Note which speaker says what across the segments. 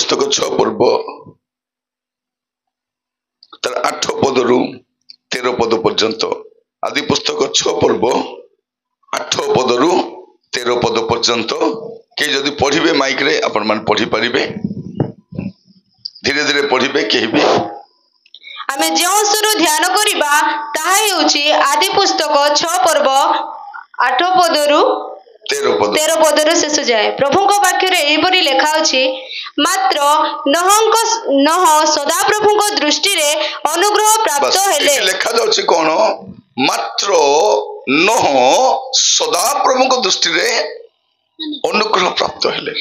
Speaker 1: पुस्तक 6 पर्व तर 8 पदरु 13 पद पर्यंत आदि पुस्तक 6 पर्व 8 पदरु 13 पद पर्यंत के जदि पढ़िबे माइक रे अपन मान पढ़ी परिबे धीरे धीरे पढ़िबे केहि भी
Speaker 2: आमे जो सुरु ध्यान करिबा ताहा हेउची आदि पुस्तक 6 पर्व 8 पदरु 13 पदरु शेष जाए। प्रभु को वाक्य रे एबरी लेखा अछि मात्र नह सदा प्रभु को दृष्टि रे अनुग्रह प्राप्त हेले।
Speaker 1: लेखा जाउछि कोन मात्र नह सदा प्रभु को दृष्टि रे अनुग्रह प्राप्त हेले।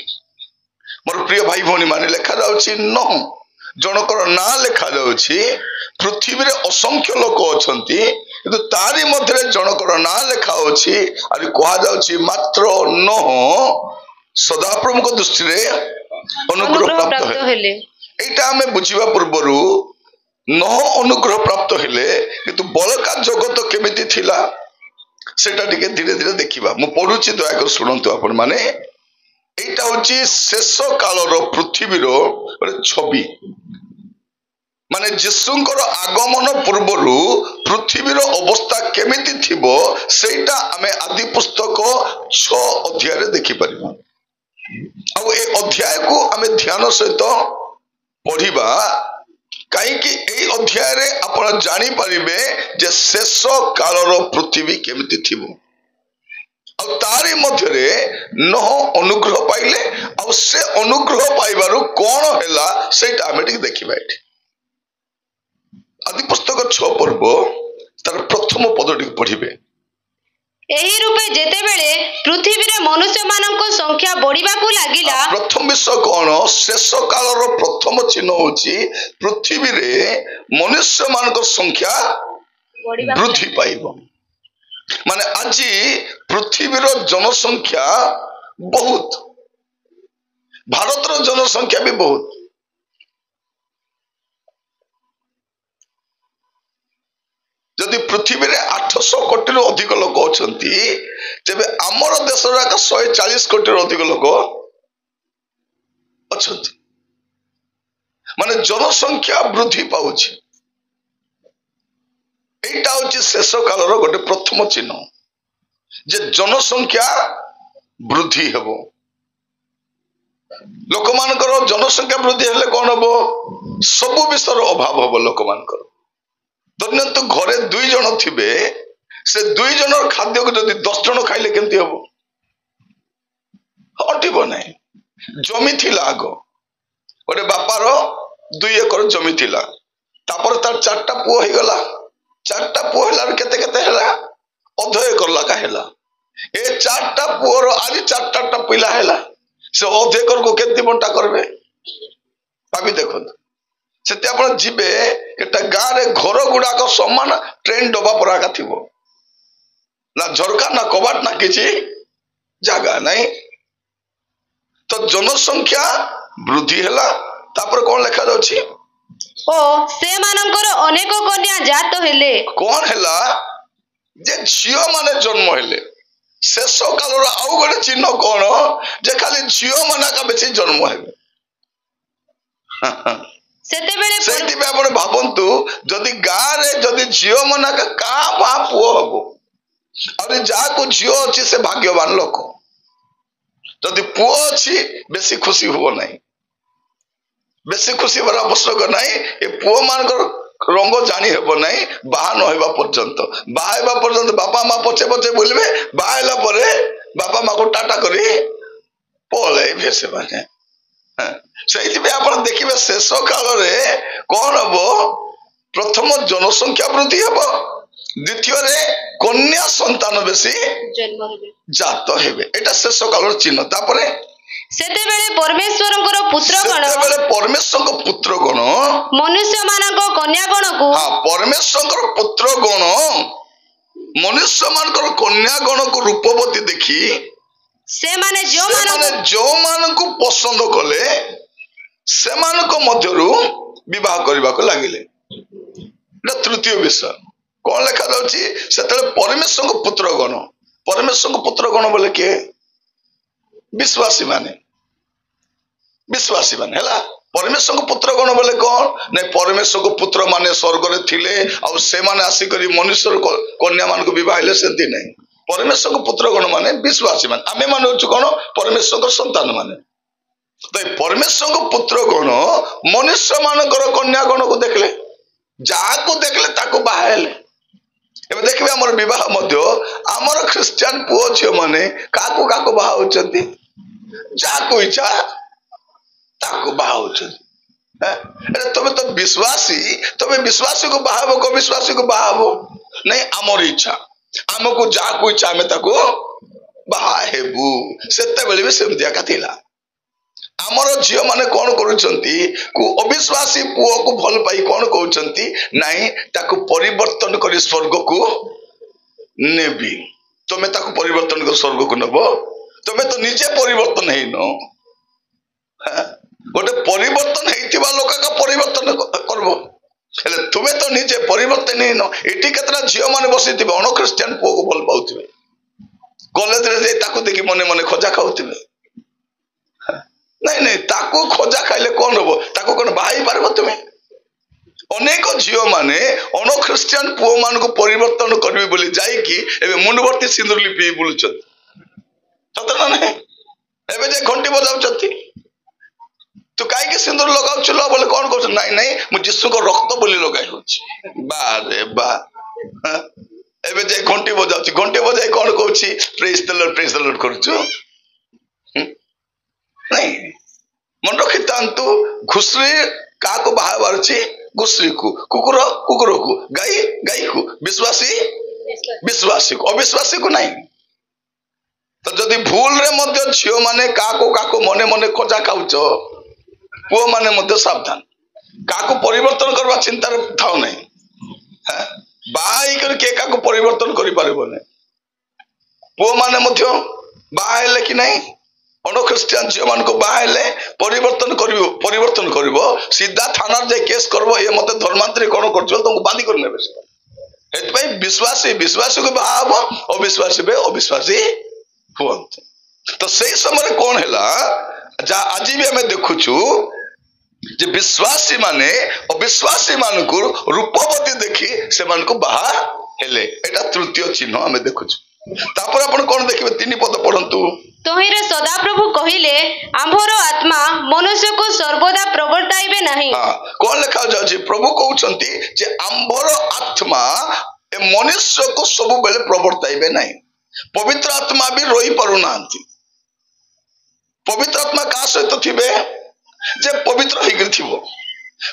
Speaker 1: मोर प्रिय भाई भौणी माने लेखा जाउछि नह जनकर ना लेखा जाउछि पृथ्वी रे असंख्य लोक अछंती किंतु तारी मध्य जनकर ना लेखा अछि आरि कहा जाउछि मात्र नह सदा प्रभु को दृष्टि रे अनुग्रह प्राप्त हेले। एटा हमें बुझिबा पूर्वरु नह अनुग्रह प्राप्त हेले किंतु बलका जगत केमिति थिला सेटा टिके धीरे धीरे देखिबा। मु पढुछि दया कर सुनंतु आपण माने एटा होछि शेष काल रो पृथ्वी रो छवि माने यीशुंकर आगमन पूर्वरु पृथ्वी रो अवस्था केमिति थिबो सेटा हमें आदि पुस्तक 6 अध्याय रे देखि परिबा। अब ए अध्याय को हमें ध्यान सहित पढ़िबा काई कि ए अध्याय रे आपण जानि परिबे जे शेष काल रो पृथ्वी केमिति थिबो और तारी मध्य रे नह अनुग्रह पाइले और से अनुग्रह पाइबारु कोन हैला सेटा हमें ठीक देखिबा। एठी आदि पुस्तक 6 पर्व तार प्रथम पदटी पढ़िबे।
Speaker 2: एही रूपे जेते बेले पृथ्वी रे मनुष्य मानक संख्या बढ़िबा को लागिला
Speaker 1: प्रथम विषय कोन शेष काल रो प्रथम चिन्ह होची पृथ्वी रे मनुष्य मानक संख्या वृद्धि पाइबो। माने आज पृथ्वी रो जनसंख्या बहुत भारत रो जनसंख्या भी बहुत जदि पृथ्वी रे 800 कोटी रो अधिक लोक अछंती तेबे हमर देश रा 140 कोटी रो अधिक लोक अछंती माने जनसंख्या वृद्धि पाउछि। एटा होछि शेष काल रो गोटे प्रथम चिन्ह जे जनसंख्या वृद्धि हेबो। लोक मानकर जनसंख्या वृद्धि हेले कोन हेबो सब विषय रो अभाव हेबो। लोक मानकर धन्यंतु घरे 2 जन थिबे से 2 जनर खाद्य को जदि 10 जन खाइले केमति हबो हटिबो नै। जमी थिला आगो ओरे बापार 2 एकर जमी थिला तापर तार 4टा पुओ हे गला 4टा पुओ हेला केते केते हेला अध एकर लगा हेला ए 4टा पुओर आज 4टा पिला हेला से अध एकर को केते बंटा करबे भाबी देखो सेते आपण जिबे एटा गां रे घर गुडा को समान ट्रेन डबा पराका थिबो ना झरका ना कबाट ना किछि जागा नहीं तो जनसंख्या वृद्धि हेला तापर कोन लेखा जाउछि
Speaker 2: ओ से मानकर अनेक कन्या जात हेले
Speaker 1: कोन हेला जे झियो माने जन्म हेले। शेष काल रो आउ गोटे चिन्ह कोन जे खाली झियो माना का बेसी जन्म हेबे।
Speaker 2: सेते बेले
Speaker 1: सेति बे आपण भाबंतु जदि गां रे जदि झियो माना का बा पुओ हबो अरे जा को झियो अछि से भाग्यवान लोक जदि पुओ अछि बेसी खुशी हो नाही बेसी खुशी बरा आवश्यक नाही। ए पुओ मानकर रंग जानी हेबो नाही बाहा न हेबा पर्यंत बाहा हेबा पर्यंत बापा मां पछे पछे बोलबे बाहा हैला परे बापा मां को टाटा करी पळे भेसे माने सेति बे आपण देखिबे शेष काल रे कोन हबो प्रथम जनसंख्या वृद्धि हबो द्वितीय रे कन्या संतान बेसी
Speaker 2: जन्म हेबे
Speaker 1: जात हेबे। एटा शेष काल चिन्ह। तापरे
Speaker 2: सेते बेले परमेश्वरଙ୍କର पुत्र गण
Speaker 1: सेते बेले परमेश्वरଙ୍କ पुत्र गण
Speaker 2: मनुष्य मानक कन्या गण को
Speaker 1: हां परमेश्वरଙ୍କର पुत्र गण मनुष्य मानकर कन्या गण को रूपवती देखि
Speaker 2: से माने
Speaker 1: जो मान को पसंद कले से मान को मध्यरु विवाह करबा को लागिले। तृतीय विषय कौन लेखा जाउछि सेतले परमेश्वर को पुत्र गण बोले के विश्वासी माने हेला परमेश्वर को पुत्र गण बोले कौन नहीं परमेश्वर को पुत्र माने स्वर्ग रे थिले और से माने आसिकरी मनुष्य कन्या मान को विवाह हेले सेंती नहीं परमेश्वर को पुत्र गण माने विश्वासी मान आमे माने होछु कोन परमेश्वर को संतान माने तो परमेश्वर को पुत्र गण मनुष्य मानकर कन्या गण को देखले जाको देखले ताको बाहेले एबे देखबे हमर विवाह मध्य हमर क्रिश्चियन पुओ छियो माने काको काको बाहा होचंती जाको इच्छा ताको बाहा होचंती तबे तो विश्वासी को बाहाबो को विश्वासी को बाहाबो नहीं हमर इच्छा हमको जाको इच्छा में ताको बाहा हेबु सेते बेले भी सेमतिया काथिला आमर झील मैंने कौन कर अविश्वासी पुओ को भल पाई कौन कहते नाई ताकू परिवर्तन कर स्वर्ग को नेबी तुम्हें ताकू परिवर्तन कर स्वर्ग को नब तुम्हें तो निजे परिवर्तन है न गोटे परिवर्तन होता लोक का परिवर्तन कर तुम्हें तो निजे परिवर्तन है न ये केतना झील मैंने बसी अण ख्रीस्टियन पुओ को भल पाऊे कॉलेज देखी मने मने खजा खाऊ नहीं नहीं ताको खोजा खाइले कौन हम ताको कौन बाहाई पारबो तुमे अनेक झील माने अण ख्रीस्टियन पुओ मान को परिवर्तन करबे बोली जाई कि एबे मुंडवर्ती सिंदूर लिपि बुलुछत सत ना नहीं एबे जे घंटी बजाउछती तू काई के सिंदूर लगाउ चलो बोले कौन कहछ नहीं नहीं मु यीशु को रक्त बोली लगाई होछि बा रे बा एबे जे घंटी बजाई कौन कहछि प्रेज द लॉर्ड करछु नहीं मन रखी तांतु घुसरी का को बाहर घुसरी को कुकुर को गाई को विश्वासी को अविश्वासी को नहीं तो जदि भूल रे मध्य झियो माने का को मने मने खोजा खाउछ पुओ माने मध्य सावधान का को परिवर्तन करबा चिंता रे थाओ नहीं बाई कर के का को परिवर्तन करि पारिबो ने पुओ माने मध्य बाहेले कि नहीं अण ख्रीस्टियन झील मान को बाहेले परिवर्तन करिवो सीधा थाना जे केस करबो ये मते धर्मांतरी कोन करछो तुमको बांधी कर नेबे एत पई विश्वासी को बाहाबो अविश्वासी हुअंत तो सही समय कौन हैला जा आज भी हमें देखुछु जे विश्वासी माने अविश्वासी मान को रूपवती देखि से मान को बाहा हेले एटा तृतीय चिन्ह हमें देखुछु तापर आपण कोन देखिबे 3 पद पढंतु
Speaker 2: तोहिरे सदा प्रभु कहिले आंभर आत्मा मनुष्य को सर्वदा प्रवर्ताइबे नहीं
Speaker 1: कौन लिखा जाछि प्रभु कहउछंती जे आंभर आत्मा ए मनुष्य को सब बेले प्रवर्ताइबे नहीं पवित्र आत्मा भी रही पारु नांती पवित्र आत्मा का सहित थिबे जे पवित्र होइगर थिबो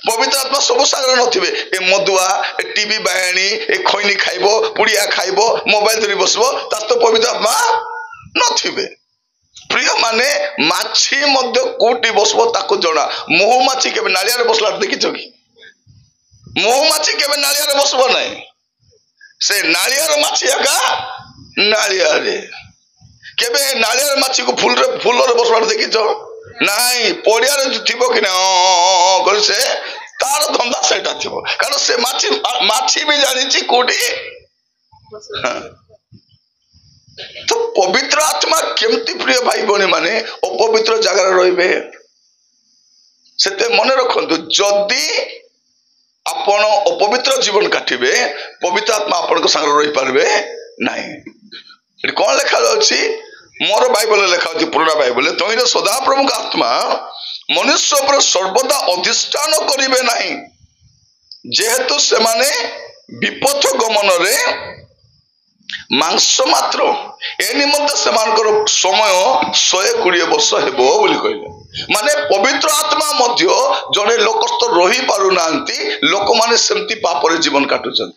Speaker 1: पवित्र आत्मा सब सागर नथिबे ए मदुआ ए टीवी बायणी ए खैनी खाइबो पुड़िया खाइबो मोबाइल धरि बसबो ता तो पवित्र आत्मा नथिबे प्रिय माने माछी मध्य कोटी बसबो ताको जणा महुमाछी केबे नालिया रे बसला देखिछो कि महुमाछी केबे नालिया रे बसबो नै से नालिया रे माछी एका नालिया रे केबे नालिया रे माछी को फूल रे बसला देखिछो नहीं पड़िया रे थिबो कि ना कर से तार धंदा सेटा थिबो कारण से माछी भी जानिछि कोटी तो पवित्र आत्मा केमती प्रिय भाई बने माने अपवित्र जगह रहिबे सेते मन रखंतु जदी आपण अपवित्र जीवन काटिबे पवित्र आत्मा आपण को संग रहि पारबे नाही कौन लिखा अछि मोर बाइबल लिखा अछि पुराना बाइबल तोहिर सदा प्रभु का आत्मा मनुष्य पर सर्वदा अधिष्ठान करिवे नाही जेहेतु से माने विपथ गमन रे मांस मात्र ए निमंत सेमानकर समय 120 वर्ष हेबो बोली कहले माने पवित्र आत्मा मध्य जने लोक तो रही पारु नांती लोक माने सेमती पाप रे जीवन काटुछन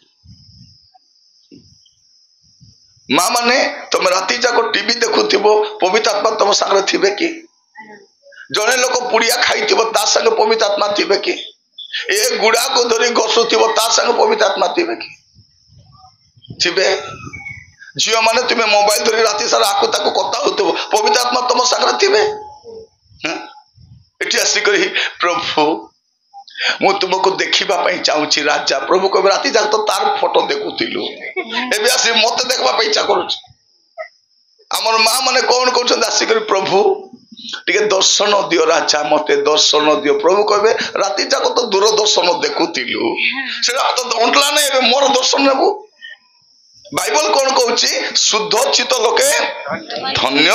Speaker 1: मां माने तुम राती जाको टीवी देखुथिबो पवित्र आत्मा तुम संग थिबे कि जने लोक पुड़िया खाइथिबो ता संग पवित्र आत्मा थिबे कि ए गुड़ा को धरी गसुथिबो ता संग पवित्र आत्मा थिबे कि थिबे झियो माने तुम्हें मोबाइल धरी राती सारा आको ताको कथा होतो पवित्र आत्मा तुम संग थिबे एटी आसी करी प्रभु मु तुमको देखिबा पई चाहूची राजा प्रभु को राती जाक तो तार फोटो देखुथिलु एबे आसी मते देखबा पई चा करूछ हमर मां माने कोन कहउछन आसी करी प्रभु ଟିକେ ଦର୍ଶନ ଦିଅ ରାଜା, ମତେ ଦର୍ଶନ ଦିଅ। ପ୍ରଭୁ କହିବେ ରାତି ଯାକ ତ ଦୂରଦର୍ଶନ ଦେଖୁଥିଲୁ, ସେଟା ତ ଅଣ୍ଟଲା ନାହିଁ, ଏବେ ମୋର ଦର୍ଶନ ନେବୁ। ବାଇବଲ କଣ କହୁଛି? ଶୁଦ୍ଧ ଚିତ୍ତ ଲୋକେ ଧନ୍ୟ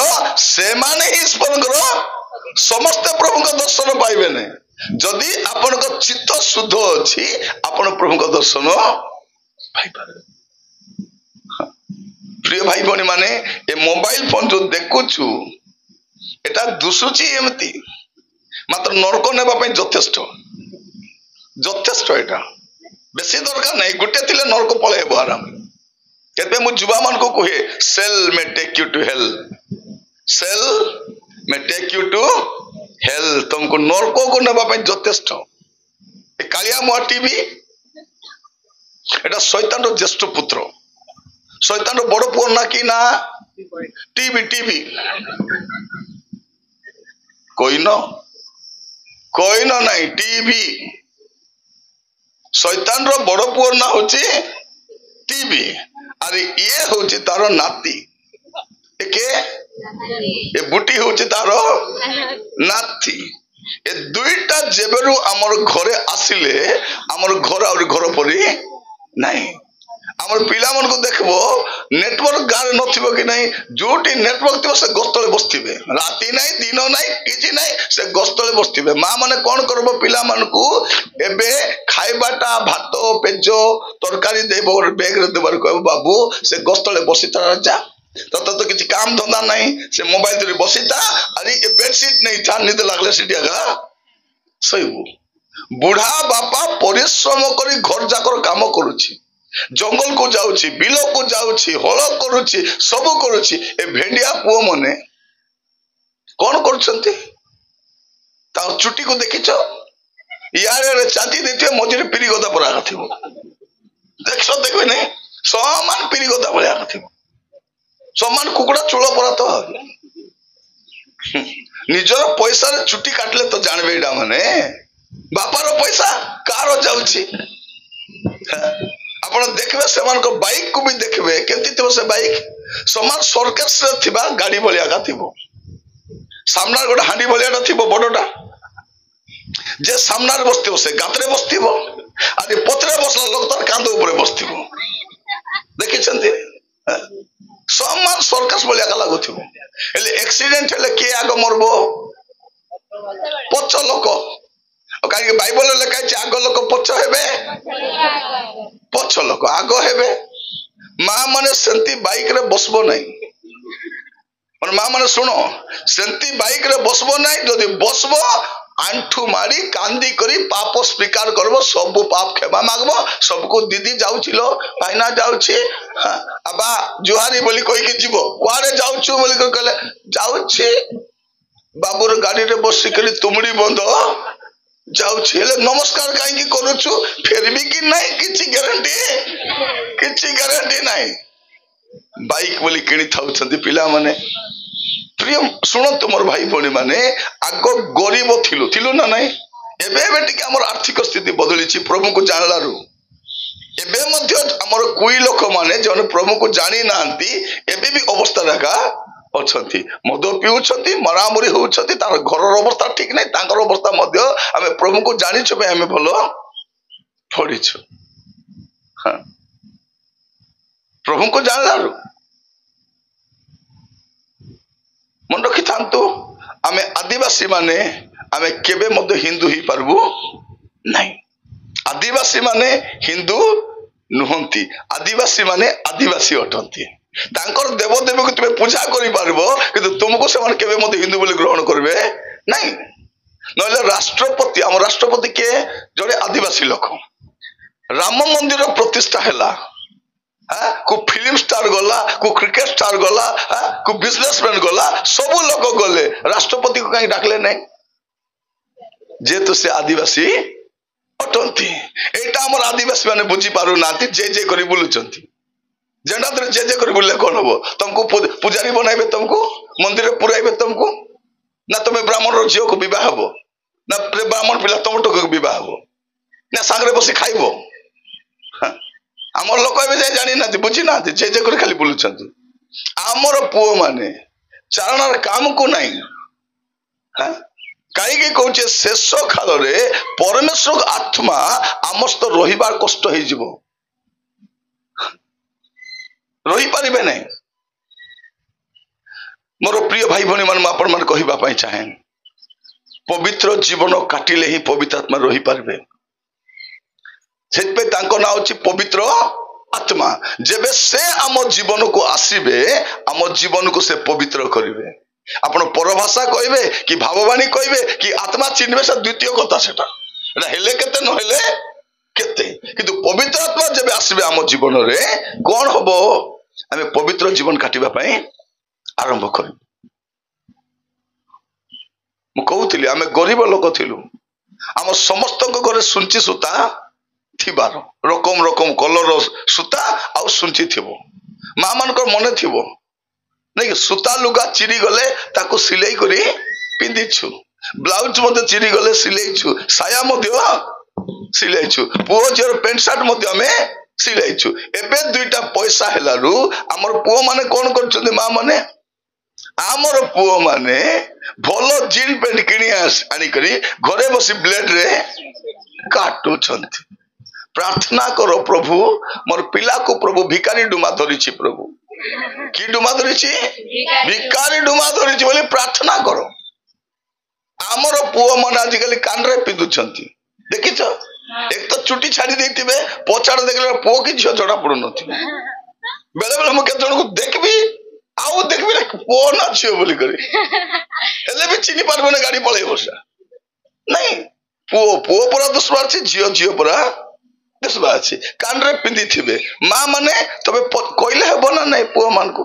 Speaker 1: ସେମାନେ ହିଁ ଈଶ୍ୱରଙ୍କର, ସମସ୍ତେ ପ୍ରଭୁଙ୍କ ଦର୍ଶନ ପାଇବେ ନାହିଁ। ଯଦି ଆପଣଙ୍କ ଚିତ୍ତ ଶୁଦ୍ଧ ଅଛି, ଆପଣ ପ୍ରଭୁଙ୍କ ଦର୍ଶନ ପାଇପାରିବେ। ପ୍ରିୟ ଭାଇ ଭଉଣୀ ମାନେ, ଏ ମୋବାଇଲ ଫୋନ ଯୋଉ ଦେଖୁଛୁ, ଏଟା ଦୁଶୁଛି ଏମିତି, ମାତ୍ର ନରକ ନେବା ପାଇଁ ଯଥେଷ୍ଟ, ଯଥେଷ୍ଟ। ଏଟା ବେଶୀ ଦରକାର ନାହିଁ, ଗୋଟେ ଥିଲେ ନରକ ପଳେଇବ ଆରାମ। କେବେ ମୁଁ ଯୁବା ମାନଙ୍କୁ କୁହେ, sell me take you to hell, sell me take you to hell. ତମକୁ ନରକକୁ ନେବା ପାଇଁ ଯଥେଷ୍ଟ। ଏ କାଳିଆ ମୁଆ ଟିଭି, ଏଟା ଶୈତାନର ଜ୍ୟେଷ୍ଠ ପୁତ୍ର। ଶୈତାନର ବଡ ପୁଅ ନା କି ନା? ଟିଭି। ଟିଭି କହିନ ନାହିଁ, ଟିଭି। ଶୈତାନର ବଡ ପୁଅ ନା ହଉଛି ଟିଭି, ଆରେ ଇଏ ହଉଛି ତାର ନାତି। ଏ ବୁଟି ହଉଛି ତାର ନାତି। ଏ ଦୁଇଟା ଯେବେରୁ ଆମର ଘରେ ଆସିଲେ, ଆମର ଘର ଆହୁରି ଘର ପରି ନାହିଁ। ଆମର ପିଲାମାନଙ୍କୁ ଦେଖିବ, ନେଟୱାର୍କ ଗାଁରେ ନଥିବ କି ନାହିଁ, ଯୋଉଠି ନେଟୱାର୍କ ଥିବ ସେ ଗସ୍ତଳେ ବସିଥିବେ। ରାତି ନାହିଁ, ଦିନ ନାହିଁ, କିଛି ନାହିଁ, ସେ ଗସ୍ତଳେ ବସିଥିବେ। ମା ମାନେ କଣ କରିବ? ପିଲାମାନଙ୍କୁ ଏବେ ଖାଇବାଟା ଭାତ, ପେଜ, ତରକାରୀ ଦେବ, ବେଗରେ ଦେବାର କହିବ, ବାବୁ ସେ ଗସ୍ତଳେ ବସିଥା ରାଜା, ତତେ ତ କିଛି କାମ ଧନ୍ଦା ନାହିଁ, ସେ ମୋବାଇଲ ଧରି ବସିଥା, ଆରେ ଏ ବେଡସିଟ୍ ନେଇଥା, ନିଦ ଲାଗଲେ ସେଠି ଆଗା ଶୋଇବୁ। ବୁଢା ବାପା ପରିଶ୍ରମ କରି ଘର ଯାକର କାମ କରୁଛି, ଜଙ୍ଗଲକୁ ଯାଉଛି, ବିଲକୁ ଯାଉଛି, ହଳ କରୁଛି, ସବୁ କରୁଛି। ଏ ଭେଣ୍ଡିଆ ପୁଅ ମାନେ କଣ କରୁଛନ୍ତି? ତାର ଚୁଟିକୁ ଦେଖିଛ? ଇଆଡେ ଚାତି ଦେଇଥିବେ, ମଝିରେ ପିରି ଗଦା ପରା ଥିବ। ଦେଖିବେ ନାଇଁ, ସମାନ ପିରି ଗଦା ଭଳିଆ ଥିବ, ସମାନ କୁକୁଡା ଚୂଳ ପରା। ତ ନିଜର ପଇସାରେ ଚୁଟି କାଟିଲେ ତ ଜାଣିବେ ଏଇଟା ମାନେ ବାପାର ପଇସା କାହାର ଯାଉଛି। ଆପଣ ଦେଖିବେ ସେମାନଙ୍କ ବାଇକ୍ କୁ ବି ଦେଖିବେ, କେମିତି ଥିବ ସେ ବାଇକ୍? ସମାନ ସର୍କସରେ ଥିବା ଗାଡି ଭଳିଆ ଥିବ। ସାମ୍ନାରେ ଗୋଟେ ହାଣ୍ଡି ଭଳିଆଟା ଥିବ ବଡଟା, ଯେ ସାମ୍ନାରେ ବସିଥିବ ସେ ଗାତରେ ବସିଥିବ, ଆରେ ପଛରେ ବସିଲା ଲୋକ ତାର କାନ୍ଧ ଉପରେ ବସିଥିବ। ଦେଖିଛନ୍ତି? ସମାନ ସର୍କସ ଭଳିଆ ଲାଗୁଥିବ। ହେଲେ ଆକ୍ସିଡେଣ୍ଟ ହେଲେ କିଏ ଆଗ ମରବ? ପଛ ଲୋକ। କାହିଁକି ବାଇବଲରେ ଲେଖା ହେଇଛି, ଆଗ ଲୋକ ପଛ ହେବେ, ପଛ ଲୋକ ଆଗ ହେବେ। ମା ମାନେ ସେମିତି ବାଇକରେ ବସବ ନାହିଁ। ମା ମାନେ ଶୁଣ, ସେମିତି ବାଇକରେ ବସବ ନାହିଁ। ଯଦି ବସବ, ଆଣ୍ଠୁ ମାରି କାନ୍ଦି କରି ପାପ ସ୍ୱୀକାର କରିବ, ସବୁ ପାପ କ୍ଷମା ମାଗବ। ସବୁକୁ ଦିଦି ଯାଉଛି ଲୋ, ଭାଇନା ଯାଉଛି, ଆବା ଜୁହାରୀ ବୋଲି କହିକି ଯିବ। କୁଆଡେ ଯାଉଛୁ ବୋଲି କହିଲେ, ଯାଉଛି ବାବୁର ଗାଡିରେ ବସିକରି ତୁମୁଡି ବନ୍ଧ ଯାଉଛି। ହେଲେ ନମସ୍କାର କାହିଁକି କରୁଛୁ? ଫେରିବି କି ନାହିଁ କିଛି ଗ୍ୟାରେଣ୍ଟି ନାହିଁ। ବାଇକ୍ ବୋଲି କିଣି ଥାଉଛନ୍ତି ପିଲାମାନେ। ପ୍ରିୟ ଶୁଣନ୍ତୁ ମୋର ଭାଇ ଭଉଣୀ ମାନେ, ଆଗ ଗରିବ ଥିଲୁ ନା ନାଇଁ? ଏବେ ଟିକେ ଆମର ଆର୍ଥିକ ସ୍ଥିତି ବଦଳିଛି ପ୍ରଭୁଙ୍କୁ ଜାଣିଲାରୁ। ଏବେ ମଧ୍ୟ ଆମର କୁଇ ଲୋକମାନେ ଯେଉଁମାନେ ପ୍ରଭୁଙ୍କୁ ଜାଣି ନାହାନ୍ତି, ଏବେ ବି ଅବସ୍ଥା ରେଖା ଅଛନ୍ତି, ମଦ ପିଉଛନ୍ତି, ମରାମରି ହଉଛନ୍ତି, ତାର ଘରର ଅବସ୍ଥା ଠିକ ନାହିଁ, ତାଙ୍କର ଅବସ୍ଥା ମଧ୍ୟ। ଆମେ ପ୍ରଭୁଙ୍କୁ ଜାଣିଛୁ ପାଇଁ ଆମେ ଭଲ ପଢିଛୁ। ପ୍ରଭୁଙ୍କୁ ଜାଣିଲାରୁ ମନେ ରଖିଥାନ୍ତୁ, ଆମେ ଆଦିବାସୀ ମାନେ ଆମେ କେବେ ମଧ୍ୟ ହିନ୍ଦୁ ହେଇପାରିବୁ ନାହିଁ। ଆଦିବାସୀ ମାନେ ହିନ୍ଦୁ ନୁହନ୍ତି, ଆଦିବାସୀ ମାନେ ଆଦିବାସୀ ଅଟନ୍ତି। ତାଙ୍କର ଦେବଦେବୀକୁ ତୁମେ ପୂଜା କରିପାରିବ, କିନ୍ତୁ ତୁମକୁ ସେମାନେ କେବେ ମଧ୍ୟ ହିନ୍ଦୁ ବୋଲି ଗ୍ରହଣ କରିବେ ନାହିଁ। ନହେଲେ ରାଷ୍ଟ୍ରପତି, ଆମ ରାଷ୍ଟ୍ରପତି କିଏ? ଜଣେ ଆଦିବାସୀ ଲୋକ। ରାମ ମନ୍ଦିର ପ୍ରତିଷ୍ଠା ହେଲା, କୋ ଫିଲ୍ମ ଷ୍ଟାର ଗଲା, କୋ କ୍ରିକେଟ ଷ୍ଟାର ଗଲା, କୋ ବିଜନେସମ୍ୟାନ ଗଲା, ସବୁ ଲୋକ ଗଲେ, ରାଷ୍ଟ୍ରପତିକୁ କାହିଁ ଡାକିଲେ ନାହିଁ? ଯେହେତୁ ସେ ଆଦିବାସୀ ଅଟନ୍ତି। ଏଇଟା ଆମର ଆଦିବାସୀ ମାନେ ବୁଝି ପାରୁନାହାନ୍ତି, ଯେ କରି ବୁଲୁଛନ୍ତି। ଯେଣ୍ଡାତରେ ଯେ କରି ବୁଲିଲେ କଣ ହବ? ତମକୁ ପୂଜାରୀ ବନାଇବେ, ତମକୁ ମନ୍ଦିରରେ ପୁରାଇବେ ତମକୁ, ନା ତମେ ବ୍ରାହ୍ମଣର ଝିଅକୁ ବିବାହ ହବ, ନା ବ୍ରାହ୍ମଣ ପିଲା ତମ ଟୋକକୁ ବିବାହ ହବ, ନା ସାଙ୍ଗରେ ବସି ଖାଇବ? ଆମର ଲୋକ ଏବେ ଯାଇ ଜାଣିନାହାନ୍ତି, ବୁଝିନାହାନ୍ତି, ଯେ କରି ଖାଲି ବୁଲୁଛନ୍ତି। ଆମର ପୁଅ ମାନେ ଚାରଣାର କାମକୁ ନାହିଁ, कहीं कहे शेष काल परमेश्वर आत्मा आम सहित रही कष्ट हो रही पारे ना। मोर प्रिय भाई भनी मान आपण मान कहवाई चाहे पवित्र जीवन काटिले ही पवित्र आत्मा रही पारे। से ना होची पवित्र आत्मा। जेबे से आम जीवन को आसीबे आम जीवन को से पवित्र करिवे। आपण परभाषा कहबे कि भाववाणी कहबे कि आत्मा चिन्हबे से द्वितीय कथा सेटा हेले केते न हेले केते किंतु पवित्र आत्मा जेबे आसीबे आम जीवन रे कोन हबो आमे पवित्र जीवन काटिबा पई आरंभ करू। मु कहूतिली आमे गरीब लोक थिलु आम समस्त घरे सुंची सूता थिबार रकम रकम कलर सूता आउ सुंची थिबो मां मानकर मने थिबो नहीं सूता लुगा चिरी गले ताको सिलाई करी पिंदिछु ब्लाउज मते चिरी गले सिलाइछु साया मध्य सिलाइछु पुओ झियर पेंट शर्ट मध्य हमें सिलाइछु। एबे दुईटा पैसा हेलारु हमर पुओ माने कोन करछन मां माने आमर पुओ माने भलो जीन पेंट किनी आनी करी घरे बसी ब्लेड रे काटु छंती। प्रार्थना करो प्रभु मोर पिला को प्रभु भिकारी डुमा धरी प्रभु कि डुमा धरी भिकारी डुमा धरी बोली प्रार्थना करो। आमर पुओ मन आजिकल कान रे पिंधुछंती देखिछ एक तो चुटी छाड़ी देथिबे पछाड़ देखले पुओ कि झियो जड़ा पडु नथि बेले बेले मु केतन को देखबी आउ देखबी पुओ ना झियो बोली करी हेले भी चिनी पारबो ना गाड़ी पळे बसा नहीं पुओ पुओ पूरा दुश्मन अछि झियो झियो पूरा दुश्मन अछि कान रे पिंदी थिबे मां माने तबे कहले हेबो ना नहीं पुओ मान को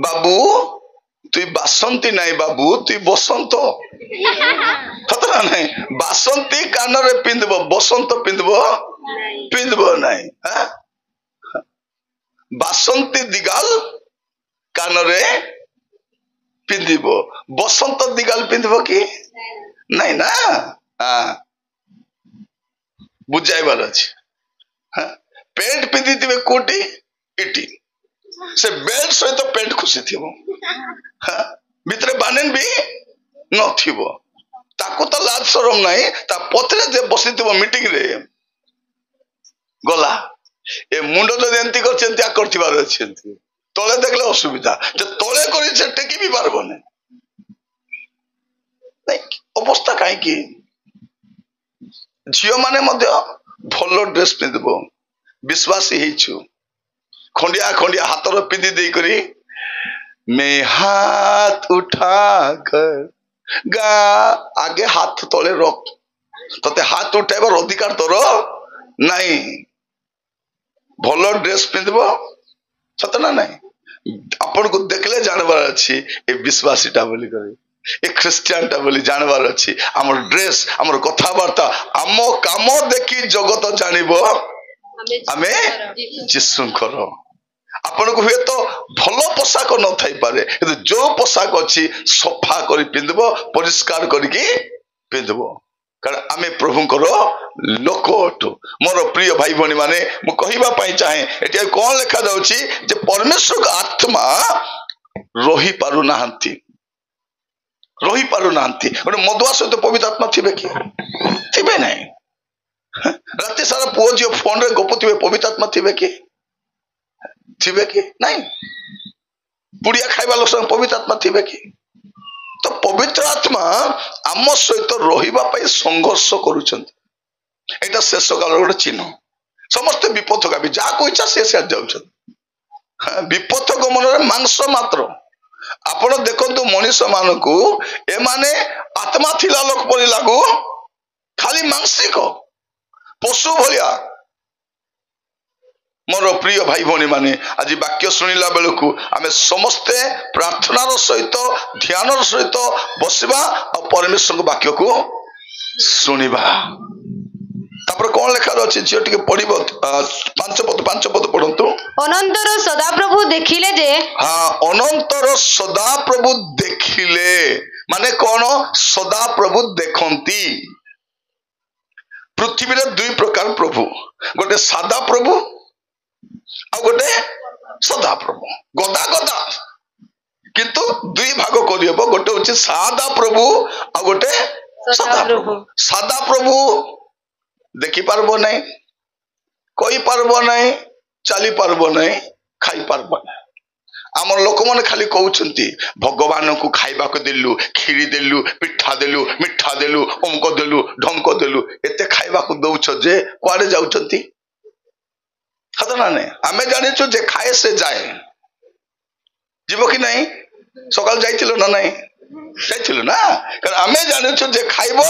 Speaker 1: बाबू तुई बासंती नहीं बाबू तुई बसंत खतरा नहीं बासंती कान रे पिंदबो बसंत पिंदबो नहीं बासंती दिगाल कान रे पिंदबो बसंत दिगाल पिंदबो कि नहीं ना बुझाइबार अछि पेंट पिंदी थिबे कोटी इटी से बेल्ट सहित पेंट खुशी थिबो भितरे बानेन भी न थिबो ताको तो लाज शरम नहीं ता पथरे जे बसिथिबो मीटिंग रे गला ए मुंडो जो एंती करछेंती आ करथिबार अछि तळे देखले असुविधा जे तळे करी से टेकी भी पारबो नै अवस्था काई की झियो माने मध्य भलो ड्रेस पिंदबो विश्वासी हेछु खंडिया खंडिया हातर पिंदी देई करी मैं हाथ उठाकर गा आगे हाथ तले रख तते हाथ उठाइबार अधिकार तोर नहीं भलो ड्रेस पिंदबो सत ना नहीं आपण को देखले जानबार अछि ए विश्वासीटा बोली करे ए क्रिश्चियनटा बोली जानबार अछि हमर ड्रेस हमर कथावार्ता हम काम देखि जगत जानिबो आमे जिसुंकर आपण को हुए तो भलो पोशाक न थाई पारे किंतु जो पोशाक अछि सफा करी पिंदबो परिष्कार करिकी पिंदबो कारण आमे प्रभुंकर लोक अटु। मोर प्रिय भाई भनी माने मु कहिबा पई चाहे एटी कोन लेखा जाउची जे परमेश्वर का आत्मा रही पारु नाहंती गोटे मदुआ सहित पवित्र आत्मा थिबे कि थिबे नहीं राति सारा पुओ झियो फोन रे गपुथिबे पवित्र आत्मा थिबे कि नहीं पुड़िया खाइबा लोक पवित्र आत्मा थिबे कि तो पवित्र आत्मा आम सहित रहिबा पई संघर्ष करूछंती एटा शेष काल गोटे चिन्ह समस्त विपथगामी जा को इच्छा से जाउछन विपथ गमन रे मांस मात्र आपण देखंतु मनुष्य मानकू ए माने आत्मा थिला लोक परि लागू खाली मांसिक पशु भलिया। मोर प्रिय भाई भनी माने आज वाक्य सुनिला बेलकू आमे समस्ते प्रार्थनार सहित ध्यानर सहित बसिबा और परमेश्वर वाक्य को सुनिबा। तापर कोन लेखा अछि जे टिके पढिबो पांच पद पढंतु।
Speaker 2: अनंतर सदा प्रभु देखिले जे
Speaker 1: हां अनंतर सदा प्रभु देखिले माने कोन सदा प्रभु देखंती। पृथ्वी रे दुई प्रकार प्रभु गोटे सादा प्रभु आ गोटे सदा प्रभु गदा गदा किंतु किंतु दुई भाग करहब गोटे हूँ सादा प्रभु आ गोटे सदा प्रभु। सादा प्रभु देखी पारबो नहीं, कही पारबो नहीं, चली पारबो नहीं, खाई पारबो नहीं। आम लोक मैंने खाली कहते भगवान को खाइबा को देलु, खीरी देलु, पिठा देलु, मिठा देलु, अमुक देलु, ढमक देलु, एते खाइबा को दौछ जे कुआडे जाउछंती हत ना नहीं। आमे जानिछु जे खाए से जाए, जीव कि नहीं? सकाल जाइथिलो ना नहीं? जाइथिलो ना, कारण आमे जानिछु जे खाइबो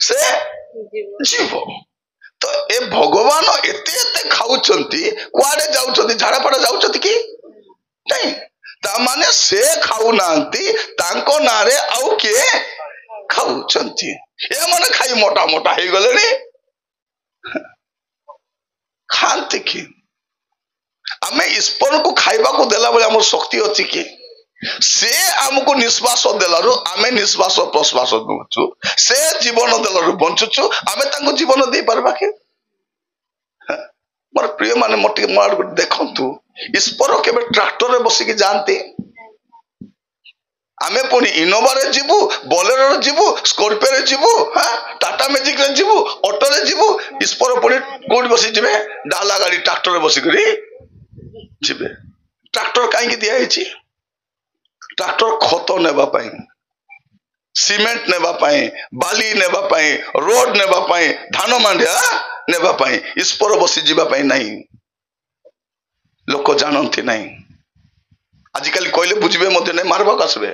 Speaker 1: से जीव। तो ए भगवान एते एते खाउछंती कुआडे जाउछंती? झाड़ा पड़ा जाउछंती कि नहीं? ता माने से खाऊ नांती, तांको नारे आउ किए खाउछंती। ए माने खाई मोटा मोटा हे गलेनी खांती कि आमे ईश्वर को खाइबा को देला बेले हमर शक्ति अछि कि से हमको निश्वास देलारु आमे निश्वास प्रश्वास नउछु, से जीवन देलारु बंचुछु, आमे तांको जीवन दे परबा कि? मोर प्रिय माने मोटे मार देखंतु ईश्वर केबे ट्रैक्टर रे बसिकी जानते? आमे पुनी इनोवा रे जीवु, बोलेरो रे जीवु, स्कॉर्पियो रे जीवु, हां टाटा मैजिक रे जीवु, ऑटो रे जीवु। ईश्वर पुनी कोड बसी जिवे डाला गाड़ी ट्रैक्टर रे बसी करी जिवे। ट्रैक्टर काहे की दिया हिची? ट्रैक्टर खत नेबा पई, सीमेंट नेबा पई, बाली नेबा पई, रोड नेबा पई, धान मांडिया नेबा पई। ईश्वर बसी जिबा पई नहीं। लोक जानती नहीं। आजिकल कहले बुझे मत नहीं, मारबाक आसबे।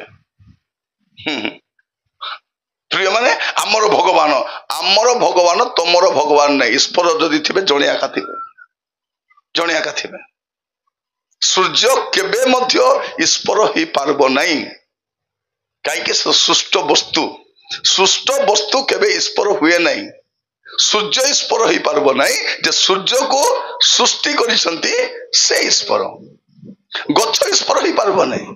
Speaker 1: प्रिय माने आमर भगवान तुमर भगवान नहीं। ईश्वर जदि थे जणिया का थे, जणिया का थे। सूर्य केबे मध्य ईश्वर ही पारबो नहीं, कहीं सुष्ट वस्तु केबे ईश्वर हुए नहीं। सूर्य ईश्वर ही पारबो नहीं, जे सूर्य को सृष्टि करिसंती से ईश्वर। गच्छ ईश्वर ही पारबो नहीं,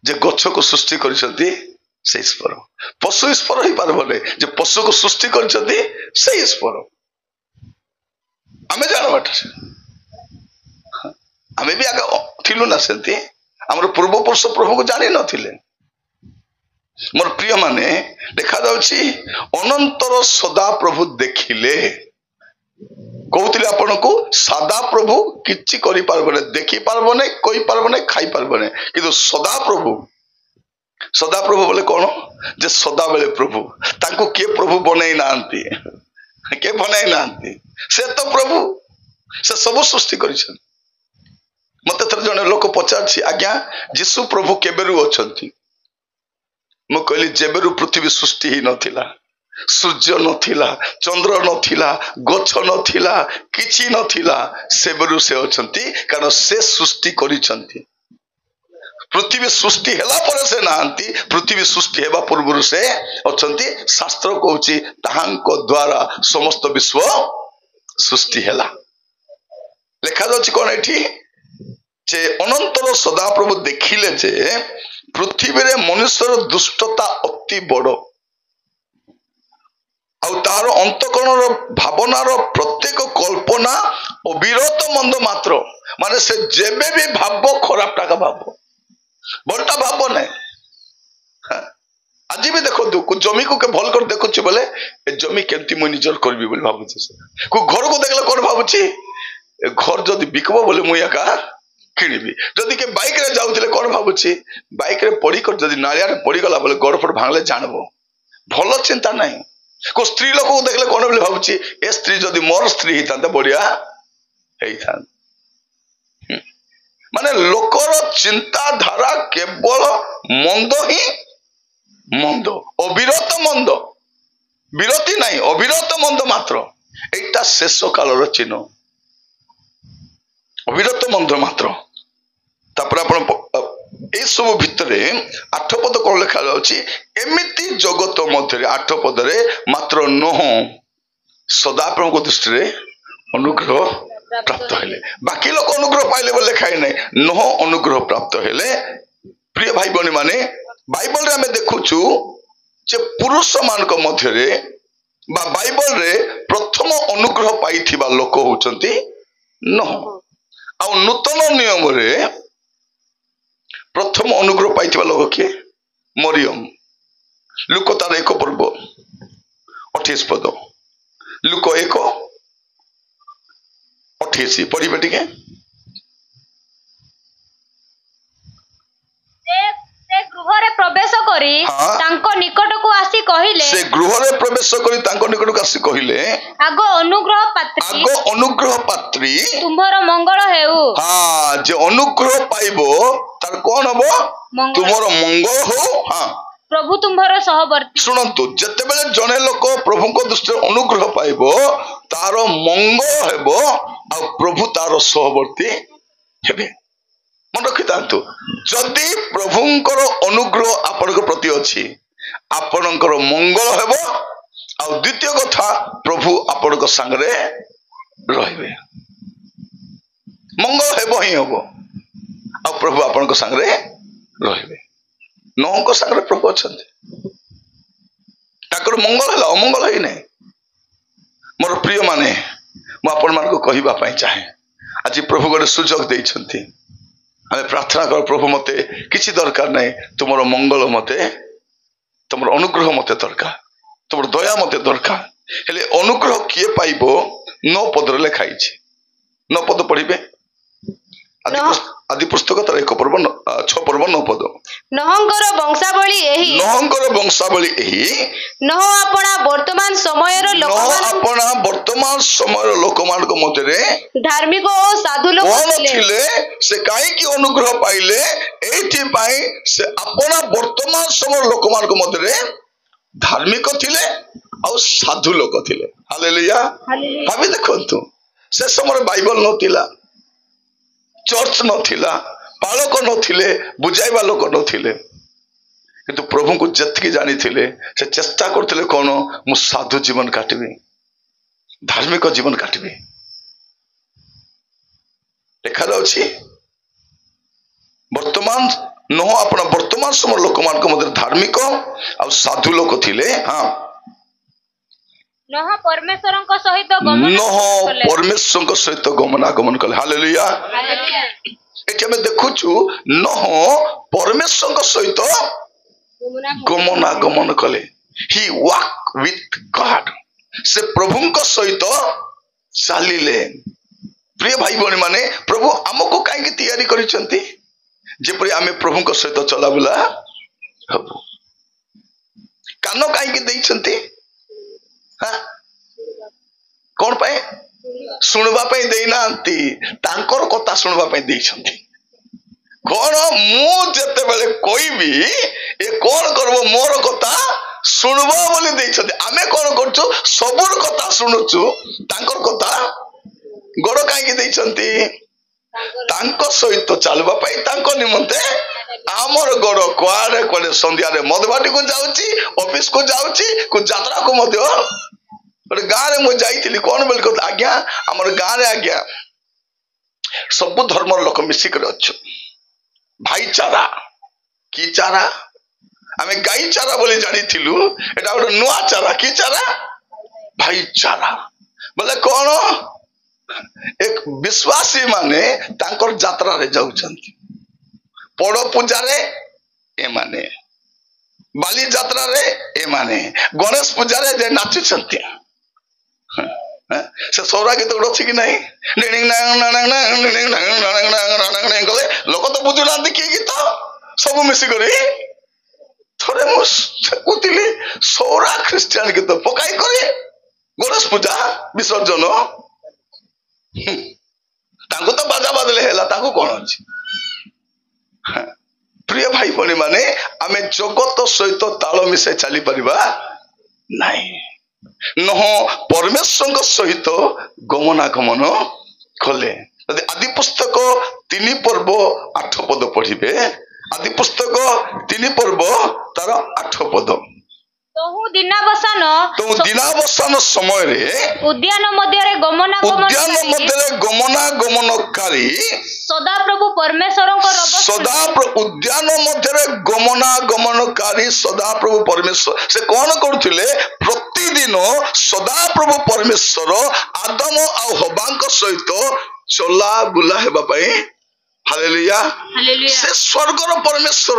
Speaker 1: जे गच्छ को सृष्टि करिसंती से ईश्वर। पशु ईश्वर ही पारबो नहीं, जे पशु को सृष्टि करिसंती से ईश्वर। आमे जान बाटा आमे भी आगे थिलु ना सेंती, हमर पूर्व पुरुष प्रभु को जानि नथिले। मोर प्रिय माने देखा जाउछि अनंतर सदा प्रभु देखिले। कहूतिले आपण को सदा प्रभु किछि करि पारबने, देखि पारबने, कहि पारबने, खाई पारबने, किंतु सदा प्रभु बोले कोन? जे सदा बेले प्रभु। तांको के प्रभु बनै नांती, के बनै नांती? से तो प्रभु, से सब सृष्टि करिछन। मते थर जने लोक पचारछि, आज्ञा यीशु प्रभु केबेरु अछंती? मु कहली जेबेरु पृथ्वी सृष्टि ही नथिला, सूर्य नथिला, चंद्र नथिला, गच्छ नथिला, किछि नथिला, सेबेरु से अछंती। कारण से सृष्टि करिछंती। पृथ्वी सृष्टि हेला पर से नांती, पृथ्वी सृष्टि हेबा पूर्वरु से अछंती। शास्त्र कहूछि ताहांको द्वारा समस्त विश्व सृष्टि हेला। लेखा जाछि कोन एठी जे अनंतर सदा प्रभु देखिले जे पृथ्वी रे मनुष्यर दुष्टता अति बड़, आउ तार अंतकरण भावनार प्रत्येक कल्पना अविरत मंद मात्र। माने से जेबे भी भाव खराब टाका भाव, बड़टा भाव नहीं। आज भी देखो जमी को के भल कर देखुची बोले ए जमी केमती मुई निजर करबी बोली भाबुची। को घर को देखले कोन भाबुची? घर जदी बिकबो बोले मुई एका किनिबी। जदि के बाइक रे जाउथिले कोन भाबुची? बाइक रे पड़ी कर जदि नालिया रे पड़ी गला बोले गड़ फड़ भांगले जानबो। भलो चिंता नहीं। को स्त्री लोक को देखले कोन बोले भाबुची? ए स्त्री जदि मोर स्त्री हितांते बढ़िया हेइथान। माने लोकर चिंता धारा केवल मंद ही मंद, अविरत मंद, विरति नहीं, अविरत मंद मात्र। एटा शेष कालर चिन्ह, अविरत मंद मात्र। तापर आपण ए सब भितरे 8 पद कोन लिखा जाउची? एमिति जगत मध्य 8 पद रे मात्र नोह सदा प्रभु दृष्टि रे अनुग्रह प्राप्त हेले। बाकी लोक अनुग्रह पाइले बोले लिखाई नहीं, नोह अनुग्रह प्राप्त हेले। प्रिय भाई बनी माने बाइबल रे हमें देखुछु जे पुरुष मानक मध्य रे बा बाइबल रे प्रथम अनुग्रह पाइथिबा लोक होचंती नोह। आ नूतन नियम रे प्रथम अनुग्रह पाई लोक किए मरियम लुक तार 1 पर्व 28 पद लुक 1 28 पढ़े टे
Speaker 2: गृहरे प्रवेश करी तांको निकट को आसी कहिले
Speaker 1: से गृहरे प्रवेश करी तांको निकट को आसी कहिले
Speaker 2: आगो अनुग्रह पात्री तुम्हारा मंगल हेउ
Speaker 1: हां जे अनुग्रह पाइबो तार कोन हबो तुम्हारा मंगल हो हां
Speaker 2: प्रभु तुम्हारा सहवर्ती
Speaker 1: सुनंतु जते बेले जने लोक प्रभु को दृष्टि अनुग्रह पाइबो तार मंगल हेबो आ प्रभु तार सहवर्ती हेबे मन रखि तांतु जदि प्रभुंकर अनुग्रह आपनक प्रति अछि आपनकर मंगल हेबो आ द्वितीय कथा प्रभु आपनक संगरे रहिबे मंगल हेबो ही हेबो आ प्रभु आपनक संगरे रहिबे नौको संगरे प्रभु अछंती ताकर मंगल हला अमंगल है नहीं मोर प्रिय माने मु आपन मान को कहिबा पई चाहे आज प्रभु गोटे सुजोग देइछंती हमें प्रार्थना कर प्रभु मते किसी दरकार नहीं तुमर मंगल मते तुमर अनुग्रह मते दरकार तुमर दया मते दरकार हेले अनुग्रह किए पाइबो 9 पद रे लिखाई छी 9 पद पढ़िबे आदि पुस्तक तर 1 पर्व 6 पर्व 9 पद
Speaker 2: नहंकर वंशावली एही नह अपना वर्तमान समयर लोकमान को मते धार्मिक और साधु लोक
Speaker 1: थिले से काई की अनुग्रह पाइले एथि पाई से अपना वर्तमान समय लोकमान को मते धार्मिक थिले और साधु लोक थिले हालेलुया भाभी देखंतु से समय बाइबल नथिला चर्च नथिला पालक नथिले बुझाइबा लोक नथिले किंतु प्रभु को जतकी जानी थिले से चेष्टा करथिले कोन मु साधु जीवन काटबी धार्मिक जीवन काटबी देखा जाउछि वर्तमान न अपना वर्तमान समय लोक मान को मध्य धार्मिक और साधु लोक थिले हां
Speaker 2: नह परमेश्वरଙ୍କ
Speaker 1: सहित गमनागमन कले हालेलुया एठी हम देखुछु नह परमेश्वरଙ୍କ सहित गमनागमन कले ही वॉक विथ गॉड से प्रभुଙ୍କ सहित चालिले प्रिय भाई बहन माने प्रभु हमको काहे तैयारी करिसंती जेपरि आमे प्रभुଙ୍କ सहित चला बुला हबो कानो काहे दैछंती हाँ कौन पाए सुनवा पाए देइनांती तांकर कथा सुनवा पाए देइछंती कौन मु जते बेले कोई भी ए कौन करबो मोर कथा सुनवा बोली देइछंती आमे कौन करछु सबुर कथा सुनुछु तांकर कथा गड़ काहे देइछंती तांको सहित चलवा पाए तांको निमंते आमर गड़ कुआरे कोले संध्या रे मधुबाटी को जाउची ऑफिस को जाउची को यात्रा को मध्य गोटे गाँव में मुझे जाइली कौन बोल कहते आज्ञा आमर गाँव में आज्ञा सब धर्म लोक मिसिक अच्छु भाईचारा कि चारा आम गाई चारा बोली जानी एटा गोटे नुआ चारा कि चारा भाईचारा बोले कौन एक विश्वासी माने तांकर यात्रा रे जाउछंती पड़ पूजा रे ए माने बाली यात्रा रे ए माने गणेश पूजा रे जे नाचुछंती से सौरा गीत गोटे अच्छी कि नहीं लोक तो बुझुना किए गीत सब मिसिक थोड़े मुझे सौरा ख्रीस्टियान गीत पकाई करे गणेश पूजा विसर्जन तांको तो बाजा बाजले हेला तांको कौन अछि प्रिय भाई भनी माने आमे जगत सहित ताल मिसे चली परिबा नहीं नह परमेश्वर सहित गमनागमन कले आदि पुस्तक 3 पर्व 8 पद पढ़िबे आदि पुस्तक 3 पर्व तार 8 पद
Speaker 2: तहु दिनावसान
Speaker 1: समय रे
Speaker 2: उद्यान मध्य
Speaker 1: गमनागमनकारी
Speaker 2: सदाप्रभु परमेश्वर
Speaker 1: उद्यान मध्य गमनागमनकारी सदाप्रभु परमेश्वर से कौन करुथिले प्रतिदिन सदाप्रभु परमेश्वर आदम आ हवांक सहित चला बुला हेबा पई हालेलुया से स्वर्गर परमेश्वर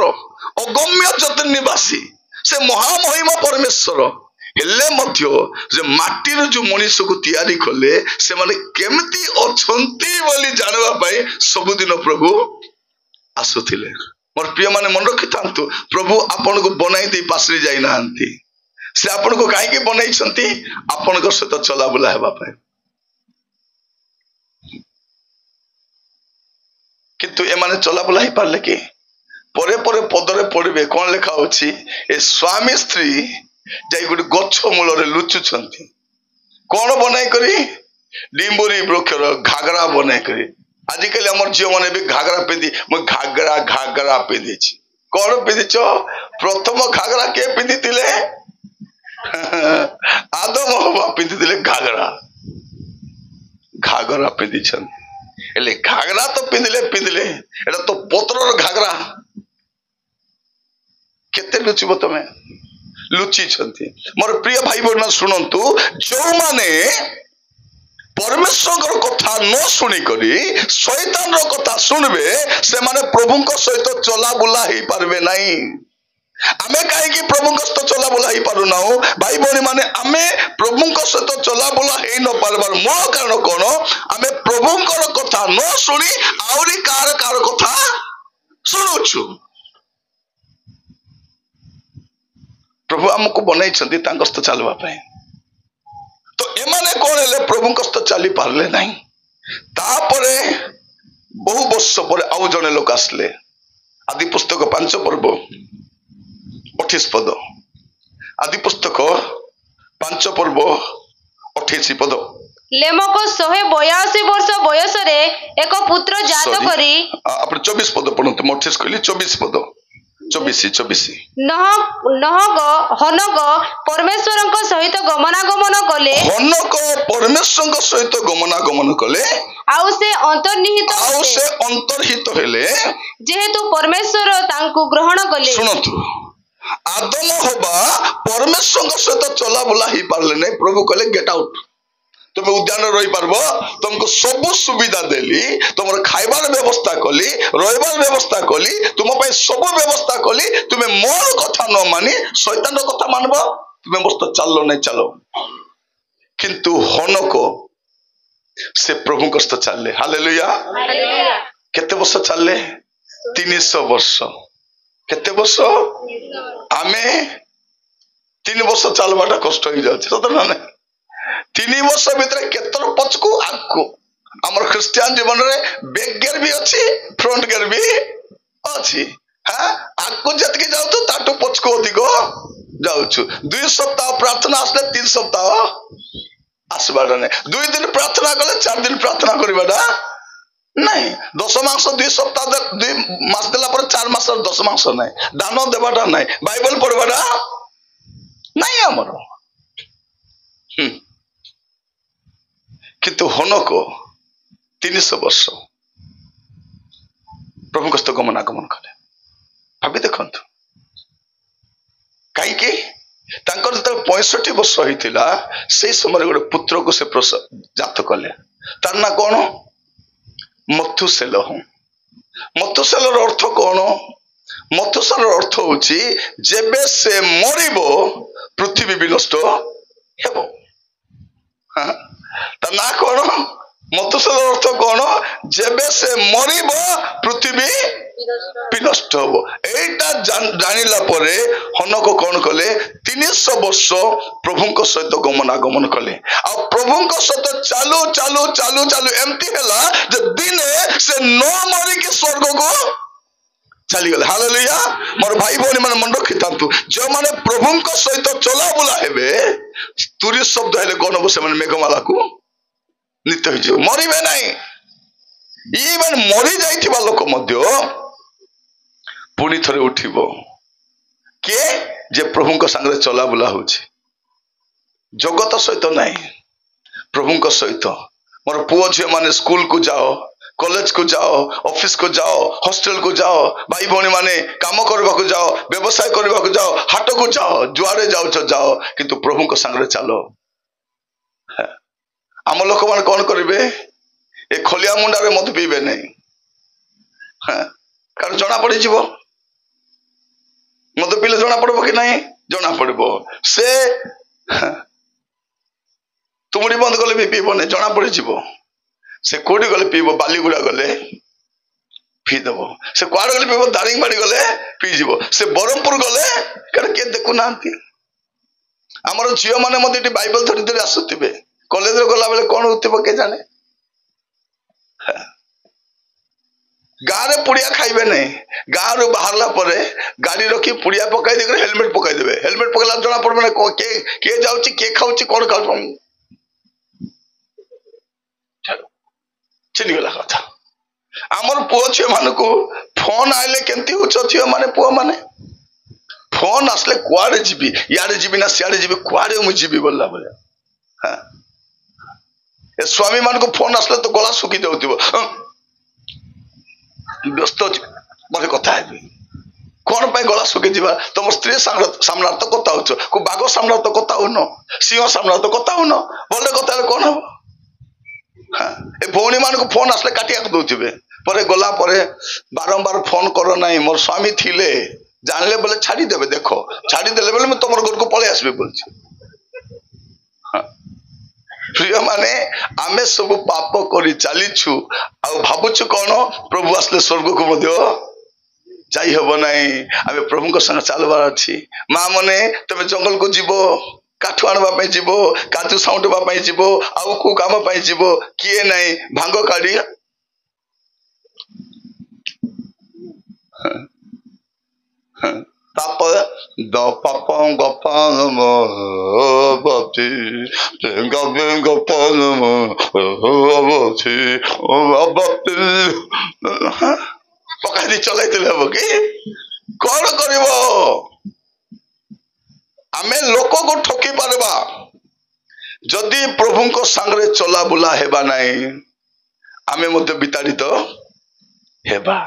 Speaker 1: अगम्य ज्योति निवासी से महामहिमा परमेश्वर हेले मध्य जे माटीर जो मनीष को तैयारी कले से माने केमती अछंती बोली जानवा पाए सबुदिन प्रभु आसुथिले मोर प्रिय माने मन रखि थांतु प्रभु आपन को बनाई दे पासरी जाई नांती से आपन को काहे के बनाई छंती आपन को सहित चला बुला हेबा पाए किंतु ए माने चला बुला ही पारले कि परे परे पदरे पड़िबे कोन लेखा होछि ए स्वामी स्त्री जाई गुडी गच्छ मूल रे लुचु छंती कोन बनाई करी डिंबोरी वृक्षर घागरा बनाई करी आजिकल हमर जियो माने भी घागरा पेदी म घागरा पेदी छी कोन पेदी छ प्रथम घागरा के पेदी तिले आदम हवा पेदी तिले घागरा पेदी छन एले घागरा तो पिंदिले एटा तो पत्रर घागरा केते लुचिबो तमे लुचि छंती मोर प्रिय भाई बहन सुनंतु जो माने परमेश्वर कथा न सुनी करी शैतान रो कथा सुनबे से माने प्रभु को सहित चला बुला ही पारबे नाही आमे काहे कि प्रभु को सहित चला बुला ही पारु नाउ भाई बहन माने आमे प्रभु को सहित चला बुला ही न पारबार मूल कारण कोन आमे प्रभु को कथा न सुनी आउरी कार कथा सुनुछु प्रभु हमको बनाई छंती तांको सहित चलवा पाए तो एमाने कोन हेले प्रभु को सहित चली पारले नाही तापरे बहु वर्ष पर आउ जने लोक आसले आदि पुस्तक 5 पर्व 28 पद आदि पुस्तक 5 पर्व 28 पद
Speaker 2: लेमको 182 वर्ष बयस रे एक पुत्र जात करी
Speaker 1: आपण 24 पद पढंतु 28 कहली 24 पद 24
Speaker 2: नहग हनग परमेश्वरक सहित गमनागमन कले
Speaker 1: हनक परमेश्वरक सहित गमनागमन कले
Speaker 2: आउ से
Speaker 1: अंतर्हित हेले
Speaker 2: जेहेतु परमेश्वर तांकु ग्रहण कले
Speaker 1: सुनतु आदम होबा परमेश्वरक सहित चला बुला ही पारले नै प्रभु कहले गेट आउट तुम उद्यान रही पारबो तुमको सब सुविधा देली तुम खाइबार व्यवस्था कली रहिबार व्यवस्था कली तुम पे सब व्यवस्था कली तुम्हें मोर कथा न मानी शैतान कथा मानबो तुम्हें मस्त चलो नहीं चलो किंतु हनको से प्रभु को सहित चलले हालेलुया केते वर्ष चलले 300 वर्ष केते वर्ष आमे 3 वर्ष चलबाटा कष्ट हो जाछ सत ना 3 वर्ष भीतर केतर पछकू आगको हमर क्रिश्चियन जीवन रे बैक गियर भी अछि फ्रंट गियर भी अछि हां आगको जत के जाउ तो ताटो पछको अधिक जाउछु 2 सप्ताह प्रार्थना असले 3 सप्ताह आसबाडा नै 2 दिन प्रार्थना कले 4 दिन प्रार्थना करिबाडा नहीं 10 मास 2 सप्ताह 2 मास देला पर 4 मास 10 मास नै दान देबाडा नै बाइबल पढबाडा नहीं हमर किंतु हनको 300 वर्ष प्रभु को गमनागमन कले भाभी देखंतु कहीं के तांकर जत 65 वर्ष होइतिला से समय गोटे पुत्र को से जात कले तार ना कोन मथुसेल मथुसेलर अर्थ कोन मथुसेलर अर्थ होची जेबे से मरिबो पृथ्वी विनष्ट हेबो हां ता ना कोन मथुसेलर अर्थ कोन जेबे से मरिबो पृथ्वी विनष्ट हेबो एटा जानिला परे हनको कोन कले 300 वर्ष प्रभु को सहित गमनागमन कले आ प्रभु को सहित चालू चालू चालू चालू एमती हैला जे दिने से न मरि के स्वर्ग को चली गले हालेलुया मोर भाई बहनी मन मन रखितांतु जो माने प्रभु को सहित चला बुला हेबे तुरी शब्द हेले कोन बसे माने मेघमाला को नित्य हो जे मरिबे नाही इवन मरि जाइथिबा लोक मध्य पुणी थरे उठिबो के जे प्रभु को संगे चला बुला होछि जगत सहित नाही प्रभु को सहित मोर पुओ झियो माने स्कूल को जाओ कॉलेज को जाओ ऑफिस को जाओ हॉस्टल को जाओ भाई भौणी माने काम करबा को जाओ व्यवसाय करबा को जाओ हाट को जाओ जुआरे जाओ जाओ किंतु प्रभु को संगे चलो आम लोक मान कौन करेंगे ए खलिया मुंडा रे मत पीबे नहीं କାରଣ ଜଣା ପଡିଯିବ। ମଦ ପିଇଲେ ଜଣା ପଡିବ କି ନାହିଁ? ଜଣା ପଡିବ। ସେ ତୁମୁଡି ବନ୍ଦ କଲେ ବି ପିଇବନି, ଜଣା ପଡିଯିବ। ସେ କୋଉଠି ଗଲେ ପିଇବ? ବାଲିଗୁଡା ଗଲେ ପିଇଦବ। ସେ କୁଆଡେ ଗଲେ ପିଇବ? ଦାରିଙ୍ଗବାଡି ଗଲେ ପିଇଯିବ। ସେ ବ୍ରହ୍ମପୁର ଗଲେ କାରଣ କିଏ ଦେଖୁନାହାନ୍ତି। ଆମର ଝିଅ ମାନେ ମଧ୍ୟ ଏଠି ବାଇବଲ ଧରି ଧରି ଆସୁଥିବେ, କଲେଜରେ ଗଲାବେଳେ କଣ ହଉଥିବ କେ ଜାଣେ। ଗାଁରେ ପୁଡିଆ ଖାଇବେ ନାହିଁ, ଗାଁରୁ ବାହାରିଲା ପରେ ଗାଡି ରଖି ପୁଡିଆ ପକାଇ ଦେଇକି ହେଲମେଟ ପକାଇଦେବେ। ହେଲମେଟ ପକେଇଲା ଜଣା ପଡିବ ନା କିଏ ଯାଉଛି, କିଏ ଖାଉଛି, କଣ ଖାଉଛି, ଚିନିଗଲା କଥା। ଆମର ପୁଅ ଝିଅ ମାନଙ୍କୁ ଫୋନ ଆଇଲେ କେମିତି ହଉଛ ଝିଅ ମାନେ, ପୁଅ ମାନେ ଫୋନ ଆସିଲେ କୁଆଡେ ଯିବି, ଇଆଡେ ଯିବି ନା ସିଆଡେ ଯିବି, କୁଆଡେ ମୁଁ ଯିବି ବୋଲିଲା ଭଳିଆ। ଏ ସ୍ୱାମୀ ମାନଙ୍କୁ ଫୋନ ଆସିଲେ ତ ଗଳା ଶୁଖି ଯାଉଥିବ, ବ୍ୟସ୍ତ ଅଛି ମତେ କଥା ହେବି। କଣ ପାଇଁ ଗଳା ଶୁଖି ଯିବା? ତମ ସ୍ତ୍ରୀ ସାମ୍ନାରେ ତ କଥା ହଉଛ, କୋଉ ବାଘ ସାମ୍ନାରେ ତ କଥା ହଉନ, ସିଂହ ସାମ୍ନାରେ ତ କଥା ହଉନ, ଭଲ କଥା ହେଲେ କଣ ହବ? ଏ ଭଉଣୀ ମାନଙ୍କୁ ଫୋନ ଆସିଲେ କାଟିବାକୁ ଦଉଥିବେ, ପରେ ଗଲା ପରେ ବାରମ୍ବାର ଫୋନ କର ନାହିଁ, ମୋର ସ୍ୱାମୀ ଥିଲେ ଜାଣିଲେ ବୋଲେ ଛାଡିଦେବେ। ଦେଖ ଛାଡିଦେଲେ ବୋଲେ ମୁଁ ତମର ଘରକୁ ପଳେଇ ଆସିବି ବୋଲଛି। ପ୍ରିୟ ମାନେ, ଆମେ ସବୁ ପାପ କରି ଚାଲିଛୁ ଆଉ ଭାବୁଛୁ କଣ ପ୍ରଭୁ ଆସିଲେ ସ୍ୱର୍ଗକୁ ମଧ୍ୟ ଯାଇ ହବ ନାହିଁ। ଆମେ ପ୍ରଭୁଙ୍କ ସାଙ୍ଗେ ଚାଲିବାର ଅଛି। ମା ମାନେ ତମେ ଜଙ୍ଗଲକୁ ଯିବ, କାଠ ଆଣିବା ପାଇଁ ଯିବ, କାଜୁ ସାଉଁଟିବା ପାଇଁ ଯିବ, ଆଉ କୋଉ କାମ ପାଇଁ ଯିବ, କିଏ ନାହିଁ ଭାଙ୍ଗ କାଢି ତାପରେ ପକାଇ ଦେଇ ଚଲାଇଥିଲେ ହବ କି? କଣ କରିବ? ଆମେ ଲୋକକୁ ଠକି ପାରିବା, ଯଦି ପ୍ରଭୁଙ୍କ ସାଙ୍ଗରେ ଚଲା ବୁଲା ହେବା ନାହିଁ ଆମେ ମଧ୍ୟ ବିତାଡ଼ିତ ହେବା।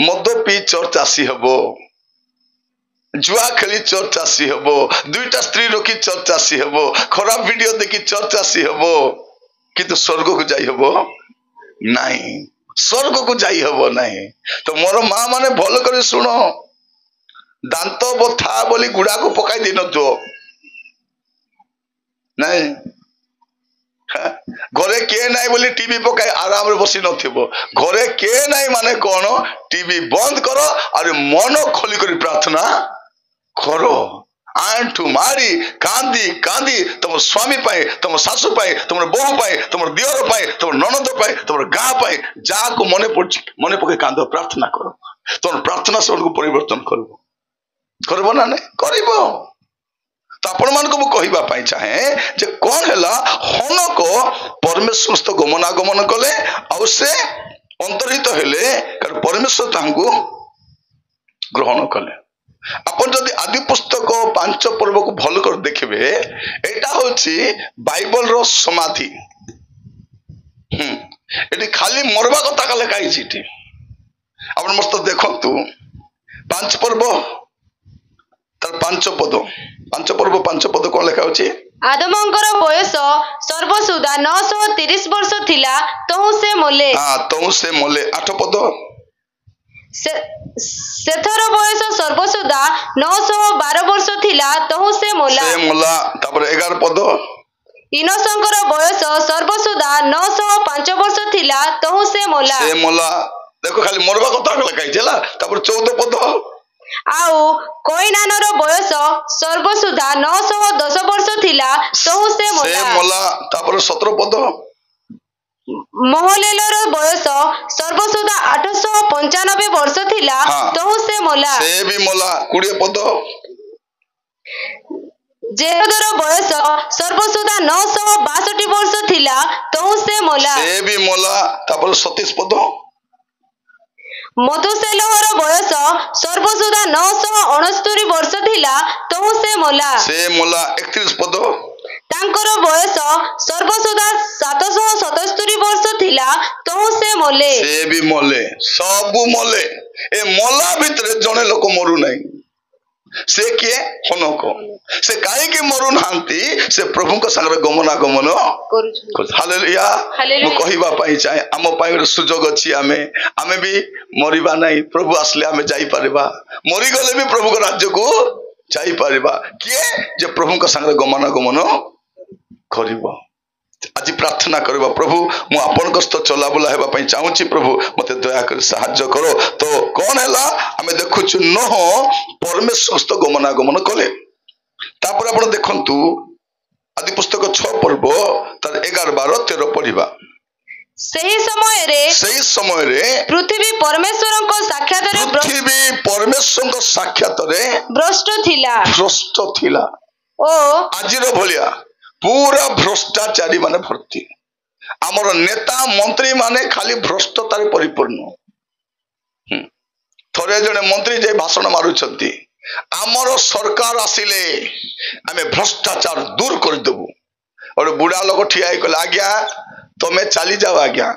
Speaker 1: ମଦ ପିଇ ଚର୍ଚ୍ଚ ଆସି ହବ, ଜୁଆ ଖେଳି ଚର୍ଚ୍ଚ ଆସି ହବ, ଦୁଇଟା ସ୍ତ୍ରୀ ରଖି ଚର୍ଚ୍ଚ ଆସି ହବ, ଖରାପ ଭିଡିଓ ଦେଖି ଚର୍ଚ୍ଚ ଆସି ହବ, କିନ୍ତୁ ସ୍ୱର୍ଗକୁ ଯାଇ ହବ ନାହିଁ। ସ୍ୱର୍ଗକୁ ଯାଇ ହବ ନାହିଁ। ତ ମୋର ମା ମାନେ ଭଲ କରି ଶୁଣ, ଦାନ୍ତ ବଥା ବୋଲି ଗୁଡାକୁ ପକାଇ ଦେଇନଥିବ ନାଇଁ, ଘରେ କିଏ ନାହିଁ ବୋଲି ଟିଭି ପକାଇ ଆରାମରେ ବସି ନଥିବ। ଘରେ କିଏ ନାହିଁ ମାନେ କଣ, ଟିଭି ବନ୍ଦ କର ଆଉ ମନ ଖୋଲି କରି ପ୍ରାର୍ଥନା କର। ଆଣ୍ଠୁ ମାରି କାନ୍ଦି କାନ୍ଦି ତମ ସ୍ୱାମୀ ପାଇଁ, ତମ ଶାଶୁ ପାଇଁ, ତମର ବୋହୂ ପାଇଁ, ତମର ଦିଅର ପାଇଁ, ତମର ନଣନ୍ଦ ପାଇଁ, ତମର ଗାଁ ପାଇଁ, ଯାହାକୁ ମନେ ପଡୁଛି ମନେ ପକେଇ କାନ୍ଦ, ପ୍ରାର୍ଥନା କର। ତମର ପ୍ରାର୍ଥନା ସେମାନଙ୍କୁ ପରିବର୍ତ୍ତନ କରିବ ନା ନାଇଁ? କରିବ। ତ ଆପଣ ମାନଙ୍କୁ ମୁଁ କହିବା ପାଇଁ ଚାହେଁ ଯେ କଣ ହେଲା, ହନକ ପରମେଶ୍ୱର ସହିତ ଗମନାଗମନ କଲେ ଆଉ ସେ ଅନ୍ତର୍ହିତ ହେଲେ, କାରଣ ପରମେଶ୍ୱର ତାଙ୍କୁ ଗ୍ରହଣ କଲେ। ଆପଣ ଯଦି ଆଦି ପୁସ୍ତକ 5 ପର୍ବକୁ ଭଲ କରି ଦେଖିବେ, ଏଇଟା ହଉଛି ବାଇବଲର ସମାଧି। ଏଠି ଖାଲି ମରବା କଥା ଲେଖା ହେଇଛି। ଏଠି ଆପଣ ମସ୍ତ ଦେଖନ୍ତୁ 5 ପର୍ବ ତାର 5 ପଦ, 5 ପର୍ବ 5 ପଦ କଣ ଲେଖା ହଉଛି?
Speaker 2: ଆଦମଙ୍କର ବୟସ ସର୍ବସୁଦ୍ଧା 930 ବର୍ଷ ଥିଲା, ତହୁ ସେ ମଲେ।
Speaker 1: 8 ପଦ।
Speaker 2: ସେଥର ବୟସ ସର୍ବସୁଦ୍ଧା 912 ବର୍ଷ ଥିଲା, ତହୁ ସେ ମଲା।
Speaker 1: ତାପରେ 11 ପଦ।
Speaker 2: ଇନୋସଙ୍କର ବୟସ ସର୍ବସୁଦ୍ଧା 905 ବର୍ଷ ଥିଲା, ତହୁ ସେ ମଲା।
Speaker 1: ଦେଖ ଖାଲି ମରବା କଥା ଲେଖା ହେଇଛି ହେଲା। ତାପରେ 14 ପଦ।
Speaker 2: ଆଉ କଇନାନର ବୟସ ସର୍ବସୁଦ୍ଧା 910 ବର୍ଷ ଥିଲା, ତହୁ ସେ ମଲା।
Speaker 1: ତାପରେ 17 ପଦ।
Speaker 2: ମହଲେଲର ବୟସ ସର୍ବସୁଦ୍ଧା 895 ବର୍ଷ ଥିଲା, ତହୁ ସେ ମଲା।
Speaker 1: 20 ପଦ।
Speaker 2: ଜେରଦର ବୟସ ସର୍ବସୁଦ୍ଧା 962 ବର୍ଷ ଥିଲା, ତହୁ ସେ ମଲା।
Speaker 1: ତାପରେ 27 ପଦ।
Speaker 2: ମଧୁସେଲହର ବୟସ ସର୍ବସୁଦ୍ଧା 969 ବର୍ଷ ଥିଲା, ତହୁ ସେ ମଲା।
Speaker 1: 31 ପଦ।
Speaker 2: ତାଙ୍କର ବୟସ ସର୍ବସୁଦ୍ଧା 777 ବର୍ଷ ଥିଲା, ତହୁ ସେ ମଲେ।
Speaker 1: ସବୁ ମଲେ। ଏ ମଲା ଭିତରେ ଜଣେ ଲୋକ ମରୁ ନାହିଁ। से किए हनक से कहीं मरु ना से प्रभु सागर गमनागमन हालेलुया मु कहबा पई चाहे आम पई सुजोग अछि आमे भी मरिबा नहीं प्रभु आसले आमे जाई परबा मरी गले भी प्रभु को राज्य को जाई परबा किए जे प्रभु को सागर गमनागमन करिबो आज प्रार्थना करबा प्रभु मु आपन कष्ट चला बुला हेबा पई चाहूची प्रभु मते दया कर सहाय्य करो तो कौन हैला हमें देखुछु नह परमेश्वर तो गमनागमन कले तापर आपण देखंतु आदि पुस्तक 6 पर्व तार 11 12 13 पढिबा
Speaker 2: सही समय रे पृथ्वी परमेश्वर को साक्षात रे भ्रष्ट थिला ओ आजिरो भलिया पूरा भ्रष्टाचारी माने भर्ती आमर नेता मंत्री माने खाली भ्रष्टतार परिपूर्ण थरे जने मंत्री जे भाषण मारुछंती आमर सरकार आसिले आमे भ्रष्टाचार दूर कर देबु और बुढ़ा लोग ठिया कहले आज्ञा तमे चली जाओ आज्ञा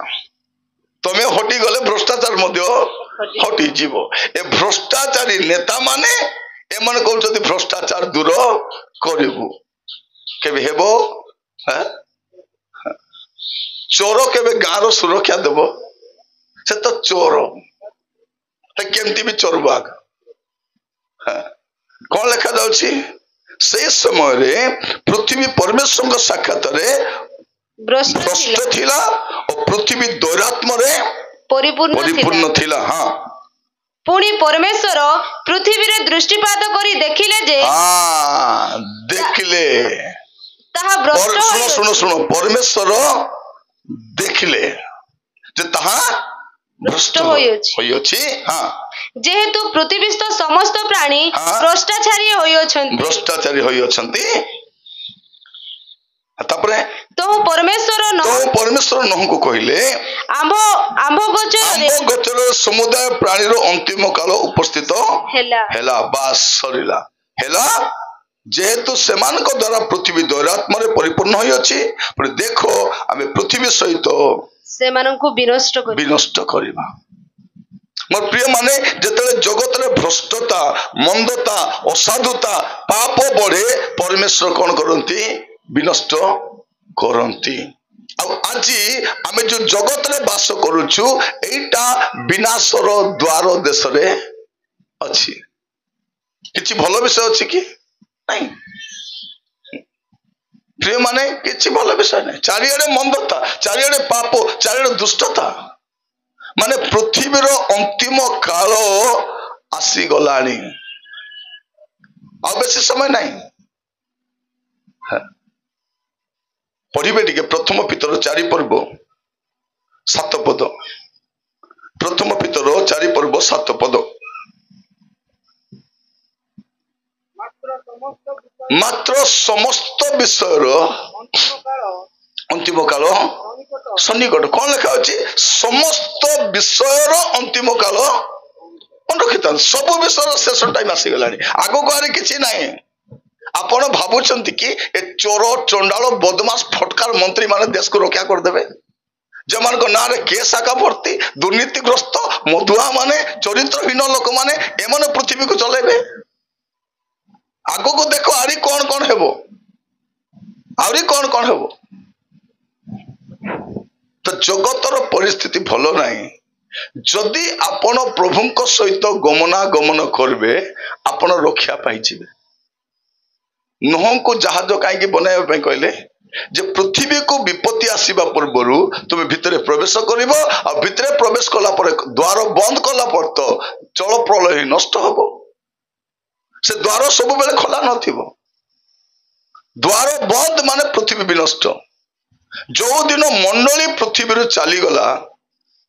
Speaker 2: तमे हटी गले भ्रष्टाचार मध्य हटी जीवो ए भ्रष्टाचारी नेता माने एमन कहउछथि भ्रष्टाचार दूर करबु केबे हेबो चोर केबे गारो सुरक्षा देबो से तो चोर केमती भी चोर बाग कौन लिखा जाउछि से समय रे पृथ्वी परमेश्वर साक्षात रे भ्रष्ट थिला और पृथ्वी दैरात्म रे परिपूर्ण थिला हां पुणी परमेश्वर पृथ्वी रे दृष्टिपात करी देखिले जे
Speaker 1: देखिले
Speaker 2: ताहा भ्रष्ट
Speaker 1: सुनो परमेश्वर देखिले जे ताहा भ्रष्ट होइछि हां
Speaker 2: जेहेतु पृथ्वीस्थ समस्त प्राणी भ्रष्टाचारी होइछन्ति तापरे तो परमेश्वर नह को कहिले आंभ गोचर समुदाय प्राणी रो अंतिम काल उपस्थित हेला बास सरिला हेला जेहेतु सेमान को द्वारा पृथ्वी दैरात्म रे परिपूर्ण होई अछि पर देखो आमे पृथ्वी सहित सेमान को
Speaker 1: विनष्ट करिबा मोर प्रिय माने जेतले जगत रे भ्रष्टता मंदता असाधुता पाप बढ़े परमेश्वर कोन करंती विनष्ट करंती आज आमे जो जगत रे वास करूछु एटा विनाशर द्वार देश रे अछि किछि भलो विषय अछि कि नहीं प्रिय माने किछि भलो विषय नहीं चारियाडे मंदता चारियाडे पाप चारियाडे दुष्टता माने पृथ्वीर अंतिम काल आसी गलानी आ बेसी समय नहीं पढ़िबे टिके प्रथम पितर 4 पर्व 7 पद प्रथम पितर 4 पर्व 7 पद मात्र समस्त विषयर अंतिम काल सन्निकट कौन लिखा अछि समस्त विषयर अंतिम काल मन रखिता सब विषयर शेष टाइम आसी गलानी आगो को किछि नाही आपण भाबुचंती कि ए चोर चंडाल बदमाश फटकार मंत्री माने देश को रक्षा कर देबे जमान को ना रे केस आका भर्ती दुर्नीतिग्रस्त मधुआ माने चरित्रहीन लोक माने एमने पृथ्वी को चलेबे आगो को देखो आरी कौन हेबो आरी कौन हेबो तो जगतर परिस्थिति भलो नहीं जदि आपण प्रभुंक सहित गमनागमन करबे आपण रक्षा पाई जिवे नह को जहाज काई बनाइबा पई कहले जे पृथ्वी को विपत्ति आसीबा पूर्वरु तुम भितरे प्रवेश करिवो आ भितरे प्रवेश कला पर द्वार बंद कला पर तो चल प्रलय नष्ट हबो से द्वार सब बेले खोला नथिबो द्वार बंद माने पृथ्वी विनष्ट जो दिन मंडली पृथ्वी चली गला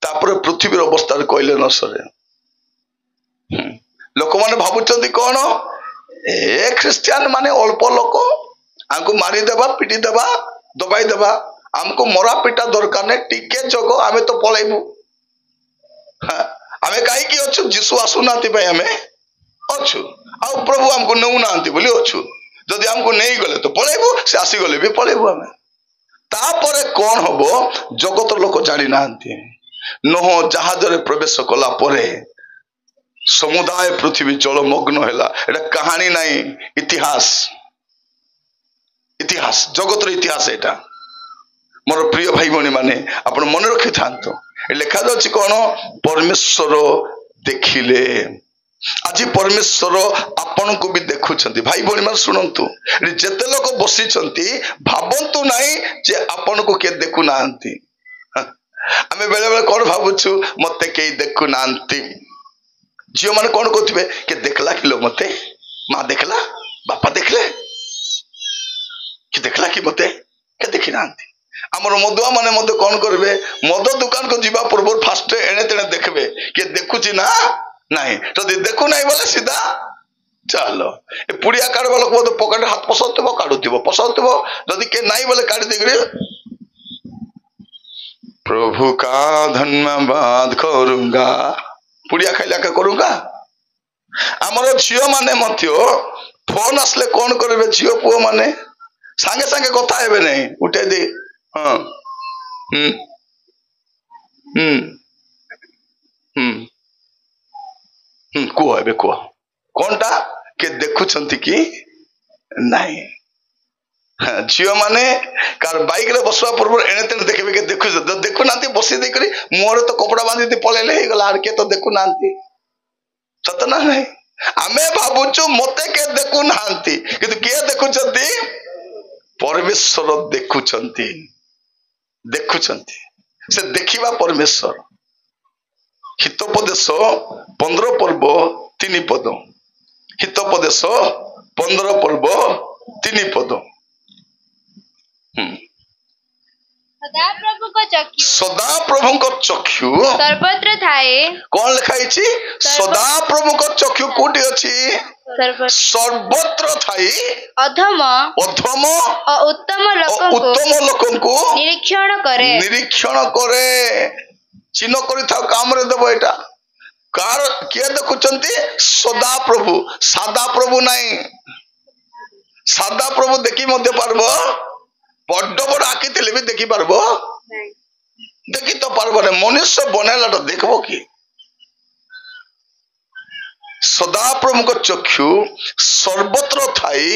Speaker 1: तापर पृथ्वी अवस्था कहले न सरे लोक माने भाबुचंती कौन ए ख्रिस्टियन माने अल्प लोक आमको मारी देबा पिटी देबा दबाई देबा आमको मरा पिटा दरकार ने टिके जगो आमे तो पळेबु आमे काई की अछु जीसु आसु नाती भाई आमे अछु आ प्रभु हमको नउ नांती बोली अछु जदि हमको नहीं गले तो पळेबु से आसी गले भी पळेबु आमे तापरे कौन हबो जगत लोक जानि नांती नह जहाज रे प्रवेश कला परे समुदाय पृथ्वी जलमग्न है एटा कहानी नहीं इतिहास इतिहास जगत इतिहास एटा मोर प्रिय भाई भौणी माने आपण मन रखि थांतो लिखा जाउछि कोन परमेश्वर देखिले आज परमेश्वर आपण को भी देखुछंती भाई भौणी मान सुनंतु जेते लोक बसिछंती भाबंतु नाही जे आपण को के देखु नांती आमे बेले बेले कोन भाबुछु मते के देखु नांती झियो माने कोन कहथिबे के देखला किलो मते मां देखला बापा देखले कि देखला कि मते के देखि नांती हमर मधुआ माने मते कोन करबे मद दुकान को जीवा पूर्व फास्ट एने तेने देखबे के देखुची ना नहीं तो देखु नहीं बोले सीधा चलो ए पुड़िया काढबा लोक मते पकेट हाथ पसौतबो पसौतबो जदी के नहीं बोले काढी देगरे प्रभु का धन्यवाद करूंगा पुड़िया खाइला का करूंगा हमर झियो माने मथियो फोन आसले कोन करबे झियो पुओ माने संगे संगे कथा हेबे नहीं उठे दे हां को हेबे को कोनटा के देखुछंती कि नहीं झियो माने कार बाइक रे बसवा पूर्व एने तेने देखबे के देखु नांती बसी दे करी मोर तो कपड़ा बांधी दे पलेले हे गला आर के तो देखु नांती सत ना नहीं आमे भाबुचु मते के देखु नांती किंतु के देखुचंती परमेश्वर देखुचंती से देखिबा परमेश्वर हितोपदेश 15 पर्व 3 पद हितोपदेश 15 पर्व 3 पद सदा प्रभु को चक्षु
Speaker 2: सर्वत्र थाए
Speaker 1: कौन लिखाई सदा प्रभु को चक्षु कोटी अछि सर्वत्र थाई
Speaker 2: अधम
Speaker 1: अधम
Speaker 2: उत्तम लोकन को निरीक्षण करे चिन्ह करि था काम रे देबो एटा कार के देखुचंती सदा प्रभु सादा प्रभु नहीं सादा प्रभु देखि मध्य पारबो बड़ बड़ आखि थिले भी देखि पारबो देखि तो पारबो ने मनुष्य बनेला तो देखबो कि सदा प्रभु को चक्षु सर्वत्र थाई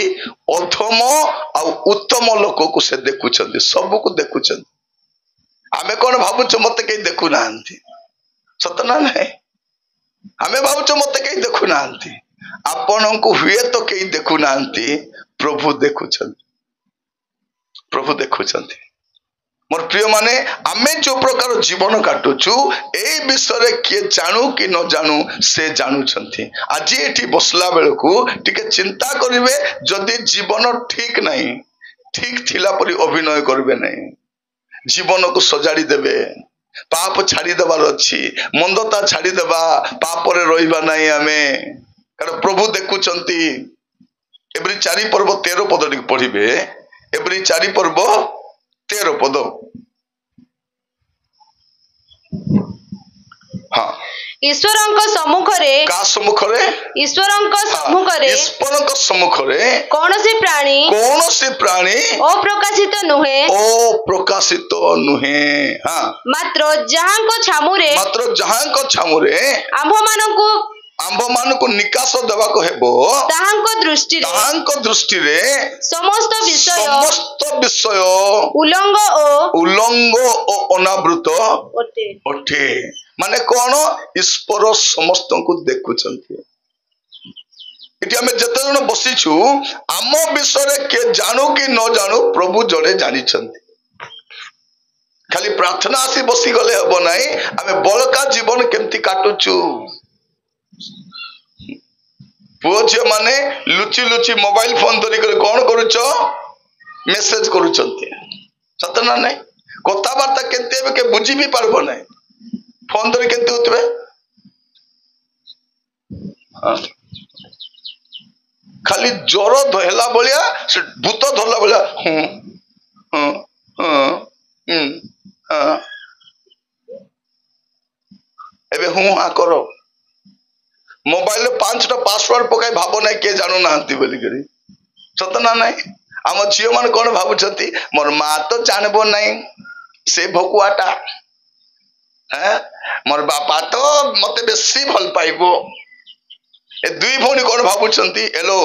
Speaker 2: अधम आ उत्तम लोक को से देखुचंती सब को देखुचंती आमे कोन भाबुच मते के देखु नांती सत ना नहीं आमे भाबुच मते के देखु नांती आपण को हुए तो के देखु नांती प्रभु देखुचंती मोर प्रिय माने आमे जो प्रकार जीवन काटुचु ए विषय के जानू कि न जानू से जानुचंती आज एठी बसला बेलकू टिके चिंता करिवे जदि जीवन ठीक नहीं ठीक थिला परी अभिनय करबे नहीं जीवन को सजाड़ी देबे पाप छाड़ी देबार अछि मंदता छाड़ी देबा पाप रे रहिबा नहीं आमे कारण प्रभु देखुचंती एवरी 4 पर्व 13 पद टिक पढिबे एवरी 4 पर्व 13 पद हाँ ईश्वरंक सम्मुखरे
Speaker 1: का सम्मुखरे
Speaker 2: ईश्वरंक सम्मुखरे कौनसी प्राणी अप्रकाशित नुहे हाँ मात्र जहांको छामुरे आंभ मानकु निकास देवा को हेबो ताहांको दृष्टि रे समस्त विषय उलंग ओ अनावृत ओठे माने कोन ईश्वर समस्त को देखुचंती इति हमें जते जण बसिछु आम विषय के जानू कि न जानू प्रभु जड़े जानी छंती खाली प्रार्थना आसी बसी गले हबो नाही हमें बलका जीवन केमती काटुछु पुओ झियो माने लुचि लुचि मोबाइल फोन धरी कर कौन करूछ मेसेज करूछंती सत ना नहीं कथा बार्ता केते के बुझी भी पारबो नहीं फोन धरी केते होतबे हां खाली ज्वर धोला बलिया से भूत धरला बलिया एबे आ करो मोबाइल 5टा पासवर्ड पकाई भाबो नहीं के जानू नांती बोली करी सत ना नहीं आम झियो मान कौन भाबुछंती मोर माँ तो जानबो नहीं से भकुआटा हैं मोर बापा तो मते बेसी भल पाइबो
Speaker 1: ए दुई भौणी कौन भावुंट एलो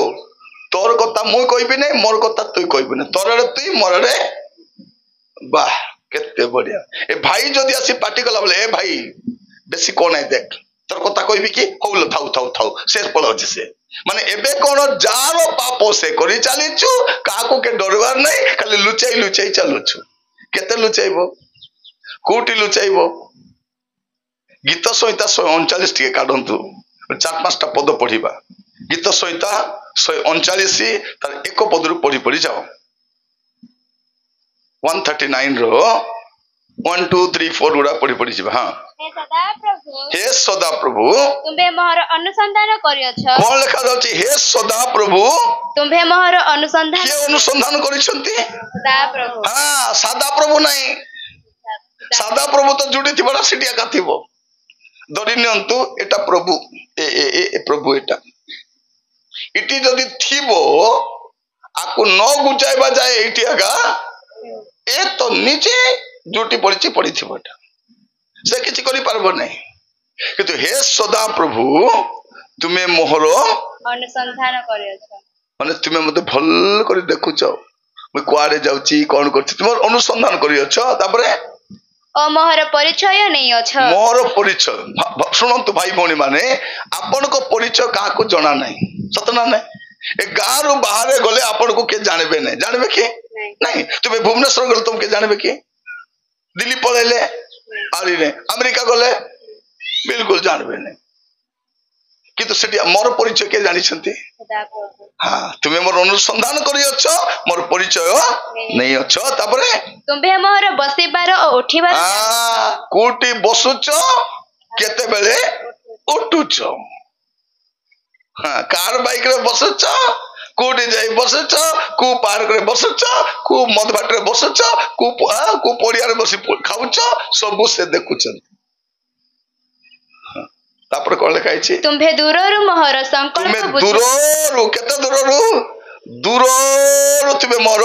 Speaker 1: तोर कथा मुई कहबी ना मोर कथा तुई कहबी ना तोर आड़े तुई मोर आड़े वाह केते बढ़िया ए भाई जदि आसी पार्टी कला बोले ए भाई बेसी कौन है देख तोर कथा कहबी कि हौल थाउ थाउ थाउ से पळाउछि से माने एबे कोन जारो पाप से करि चलीछु काको के डरवार नहीं खाली लुचाई लुचाई चलुछु केते लुचाइबो कोटी लुचाइबो गीत संहिता 139 टिके काढंतु 4-5टा पद पढ़िबा गीत संहिता 139 तार एक पदरु पढ़ी पढ़ी जाओ 139 रो 1 2 3 4 गुड़ा पढ़ी पढ़ी जाओ हां हे सदा प्रभु
Speaker 2: तुम्हे मोहर अनुसंधान करियछ
Speaker 1: कोन लिखा जाउची हे सदा प्रभु
Speaker 2: तुम्हे मोहर अनुसंधान
Speaker 1: के अनुसंधान करिसंती
Speaker 2: सदा प्रभु
Speaker 1: हां सदा प्रभु नहीं सदा प्रभु तो जुड़ी थी बड़ा सिटिया का थीबो धरि नियंतु एटा प्रभु ए प्रभु एटा इटी जदि थीबो आकु न गुचाइबा जाए एटी आगा ए तो नीचे जुटी पड़ीची पड़ी थीबो एटा से किछि करि पारबो नहीं किंतु हे सदा प्रभु तुमे मोहर
Speaker 2: अनुसंधान करियछ
Speaker 1: माने तुमे मते भल करि देखुछो मैं कुआडे जाउची कोन करछि तुमर अनुसंधान करियछ तापरे
Speaker 2: ओ मोहर परिचय नहीं अछ
Speaker 1: मोर परिचय सुनंतु भाई भौणी माने आपन को परिचय का को जणा नहीं सतना नहीं ए गाँ रु बाहर गले आपन को के जानबे के नहीं तुमे भुवनेश्वर गले तुम के जानबे के दिल्ली पळेले आरी ने अमेरिका गले बिल्कुल जानबे नहीं किंतु सेठी मोर परिचय के जानि छंती हां तुमे मोर अनुसंधान करियछ मोर परिचय नहीं अछ तापरे
Speaker 2: तुमे मोर बसिबार ओ उठिबार
Speaker 1: कोटी बसुछ केते बेले उठुछ हां कार बाइक रे बसुछ कोटी जाई बसुछ को पार्क रे बसुछ को मधबाट रे बसुछ को पड़िया रे बसी खाउछ सब से देखुछन तापर कोन लिखाई छी
Speaker 2: तुम्हे दूररु मोहर संकल्प बुझ
Speaker 1: तुम्हे दूररु केते दूररु तुमे मोर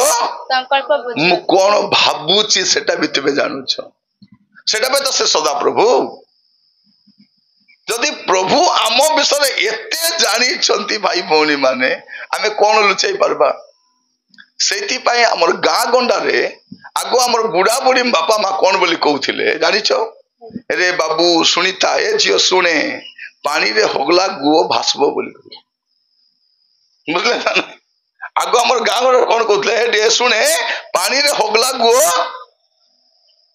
Speaker 2: संकल्प बुझ
Speaker 1: मु कोन भाबुची सेटा भी तुमे जानुछ सेटा पे तो से सदा प्रभु जदि प्रभु आम विषय एते जानी छंती भाई भौणी माने आमे कोन लुचाई परबा सेति पाए हमर गाँ गंडा रे आगो हमर बुढ़ा बुढ़ी बापा माँ कोन बोली कहउथिले जानिछो रे बाबू सुनीता ए जियो सुने पानी रे होगला गुओ भासबो बोली बुझले ना आगो हमर गाँव रे कोन कहउथिले ए सुने पानी रे होगला गुओ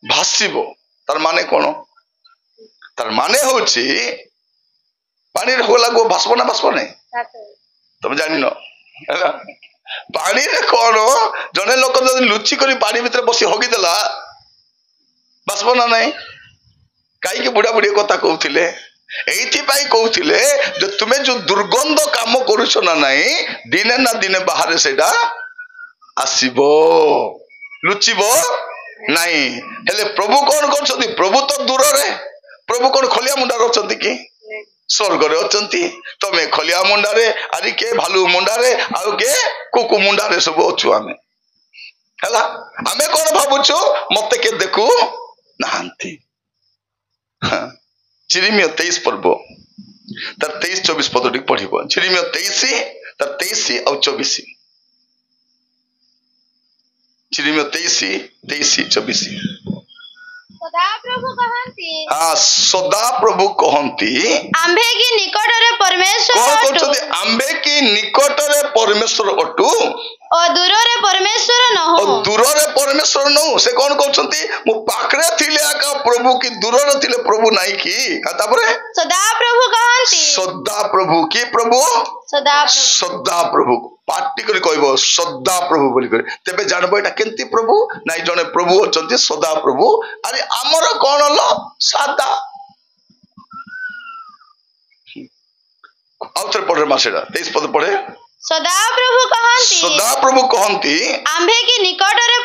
Speaker 1: भासिबो तार माने कोन तार माने होची पानी रे होगला गुओ भासबो नहीं तुम जानि न पानी रे कोन जने लोक जदि लुचि करी पानी भीतर बसी होगी देला भासबो ना नहीं कहीं के बुढ़ा बुढ़ी कथा कहते कहते जो तुम्हें जो दुर्गंध काम करुच ना नहीं दिने ना दिने बाहर से आसबो लुचिबो नहीं हेले प्रभु कौन कर प्रभु तो दूर रे प्रभु कौन खलिया मुंडा अच्छा कि स्वर्ग रे अच्छा तमे खलिया मुंडा रे आरी के भालू मुंडा रे आउ के कुकु मुंडा रे सब अच्छु आमे हला आमे कौन भाबुछु मते के देखु नांती चिरिमियो 23 पर्व तार 23-24 पद पढ़िबो चिरिमियो 23 तार 23 और 24 चिरिमियो 23-24
Speaker 2: सदा प्रभु कहंती
Speaker 1: हां सदा प्रभु कहंती
Speaker 2: आंबे की निकट रे परमेश्वर
Speaker 1: कोन कहते आंबे की निकट रे परमेश्वर अटू
Speaker 2: ओ दूर रे परमेश्वर न हो
Speaker 1: ओ दूर रे परमेश्वर न से कोन कहउछंती मु पाखरे थिले आका प्रभु की दूर रे थिले प्रभु नाही की तापरे
Speaker 2: सदा प्रभु कहंती
Speaker 1: सदा प्रभु की प्रभु सदा प्रभु पार्टी करी कहबो सदा प्रभु बोली करे तबे जानबो एटा केंती प्रभु नाही जने प्रभु अछंती सदा प्रभु अरे हमर कोन ल सदा आउतर पढ़े मासेडा 23 पद पढ़े
Speaker 2: सदा प्रभु कहंती आंबे की निकट रे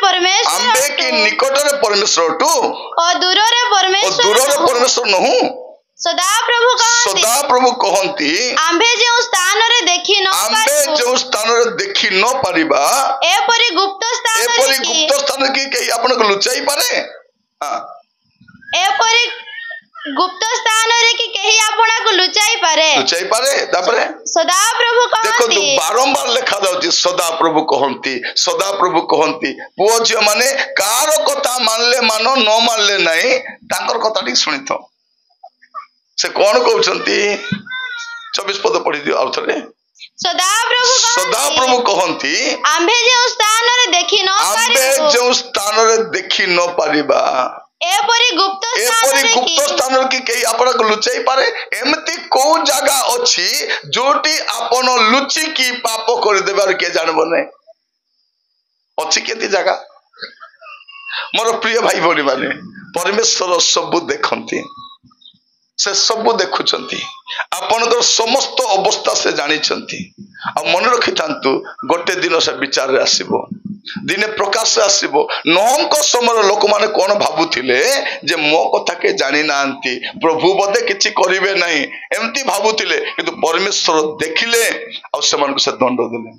Speaker 2: परमेश्वर
Speaker 1: टू
Speaker 2: ओ दूर रे
Speaker 1: परमेश्वर नहु
Speaker 2: सदा प्रभु कहंती आंबे जो स्थान रे देखि न परिबा एपरि गुप्त स्थान
Speaker 1: की कहीं आपन को लुचाई पारे हां
Speaker 2: एपरि गुप्त स्थान रे की कहीं आपन को लुचाई पारे
Speaker 1: तापरे
Speaker 2: ସଦାପ୍ରଭୁ
Speaker 1: ଦେଖନ୍ତୁ
Speaker 2: କହନ୍ତି
Speaker 1: ବାରମ୍ବାର ଲେଖା ଯାଉଛି ସଦାପ୍ରଭୁ କହନ୍ତି, ସଦାପ୍ରଭୁ କହନ୍ତି। ପୁଅ ଝିଅ ମାନେ କାହାର କଥା ମାନିଲେ ମାନ, ନ ମାନିଲେ ନାହିଁ, ତାଙ୍କର କଥା ଟିକେ ଶୁଣିଥ। ସେ କଣ କହୁଛନ୍ତି? 24 ପଦ ପଢିଦିଅ ଆଉ ଥରେ। ସଦାପ୍ରଭୁ କହନ୍ତି
Speaker 2: ଆମ୍ଭେ ଯେଉଁ ସ୍ଥାନରେ ଦେଖି ନ
Speaker 1: ଆମ୍ଭେ
Speaker 2: ପାରିବୁ,
Speaker 1: ଯେଉଁ ସ୍ଥାନରେ ଦେଖି ନ ପାରିବା,
Speaker 2: ଏପରି ଗୁପ୍ତ
Speaker 1: ସ୍ଥାନରେ କି କେହି ଆପଣଙ୍କୁ ଲୁଚେଇ ପାରେ? ଏମିତି କୋଉ ଜାଗା ଅଛି ଯୋଉଠି ଆପଣ ଲୁଚିକି ପାପ କରିଦେବାର କିଏ ଜାଣିବ ନାହିଁ? ଅଛି କେତେ ଜାଗା? ମୋର ପ୍ରିୟ ଭାଇ ଭଉଣୀ ମାନେ, ପରମେଶ୍ୱର ସବୁ ଦେଖନ୍ତି, ସେ ସବୁ ଦେଖୁଛନ୍ତି, ଆପଣଙ୍କର ସମସ୍ତ ଅବସ୍ଥା ସେ ଜାଣିଛନ୍ତି। ଆଉ ମନେ ରଖିଥାନ୍ତୁ, ଗୋଟେ ଦିନ ସେ ବିଚାରରେ ଆସିବ, ଦିନେ ପ୍ରକାଶ ଆସିବ। ନୋହଙ୍କ ସମୟର ଲୋକମାନେ କଣ ଭାବୁଥିଲେ? ଯେ ମୋ କଥା କେ ଜାଣି ନାହାନ୍ତି, ପ୍ରଭୁ ବୋଧେ କିଛି କରିବେ ନାହିଁ, ଏମିତି ଭାବୁଥିଲେ। କିନ୍ତୁ ପରମେଶ୍ୱର ଦେଖିଲେ, ଆଉ ସେମାନଙ୍କୁ ସେ ଦଣ୍ଡ ଦେଲେ।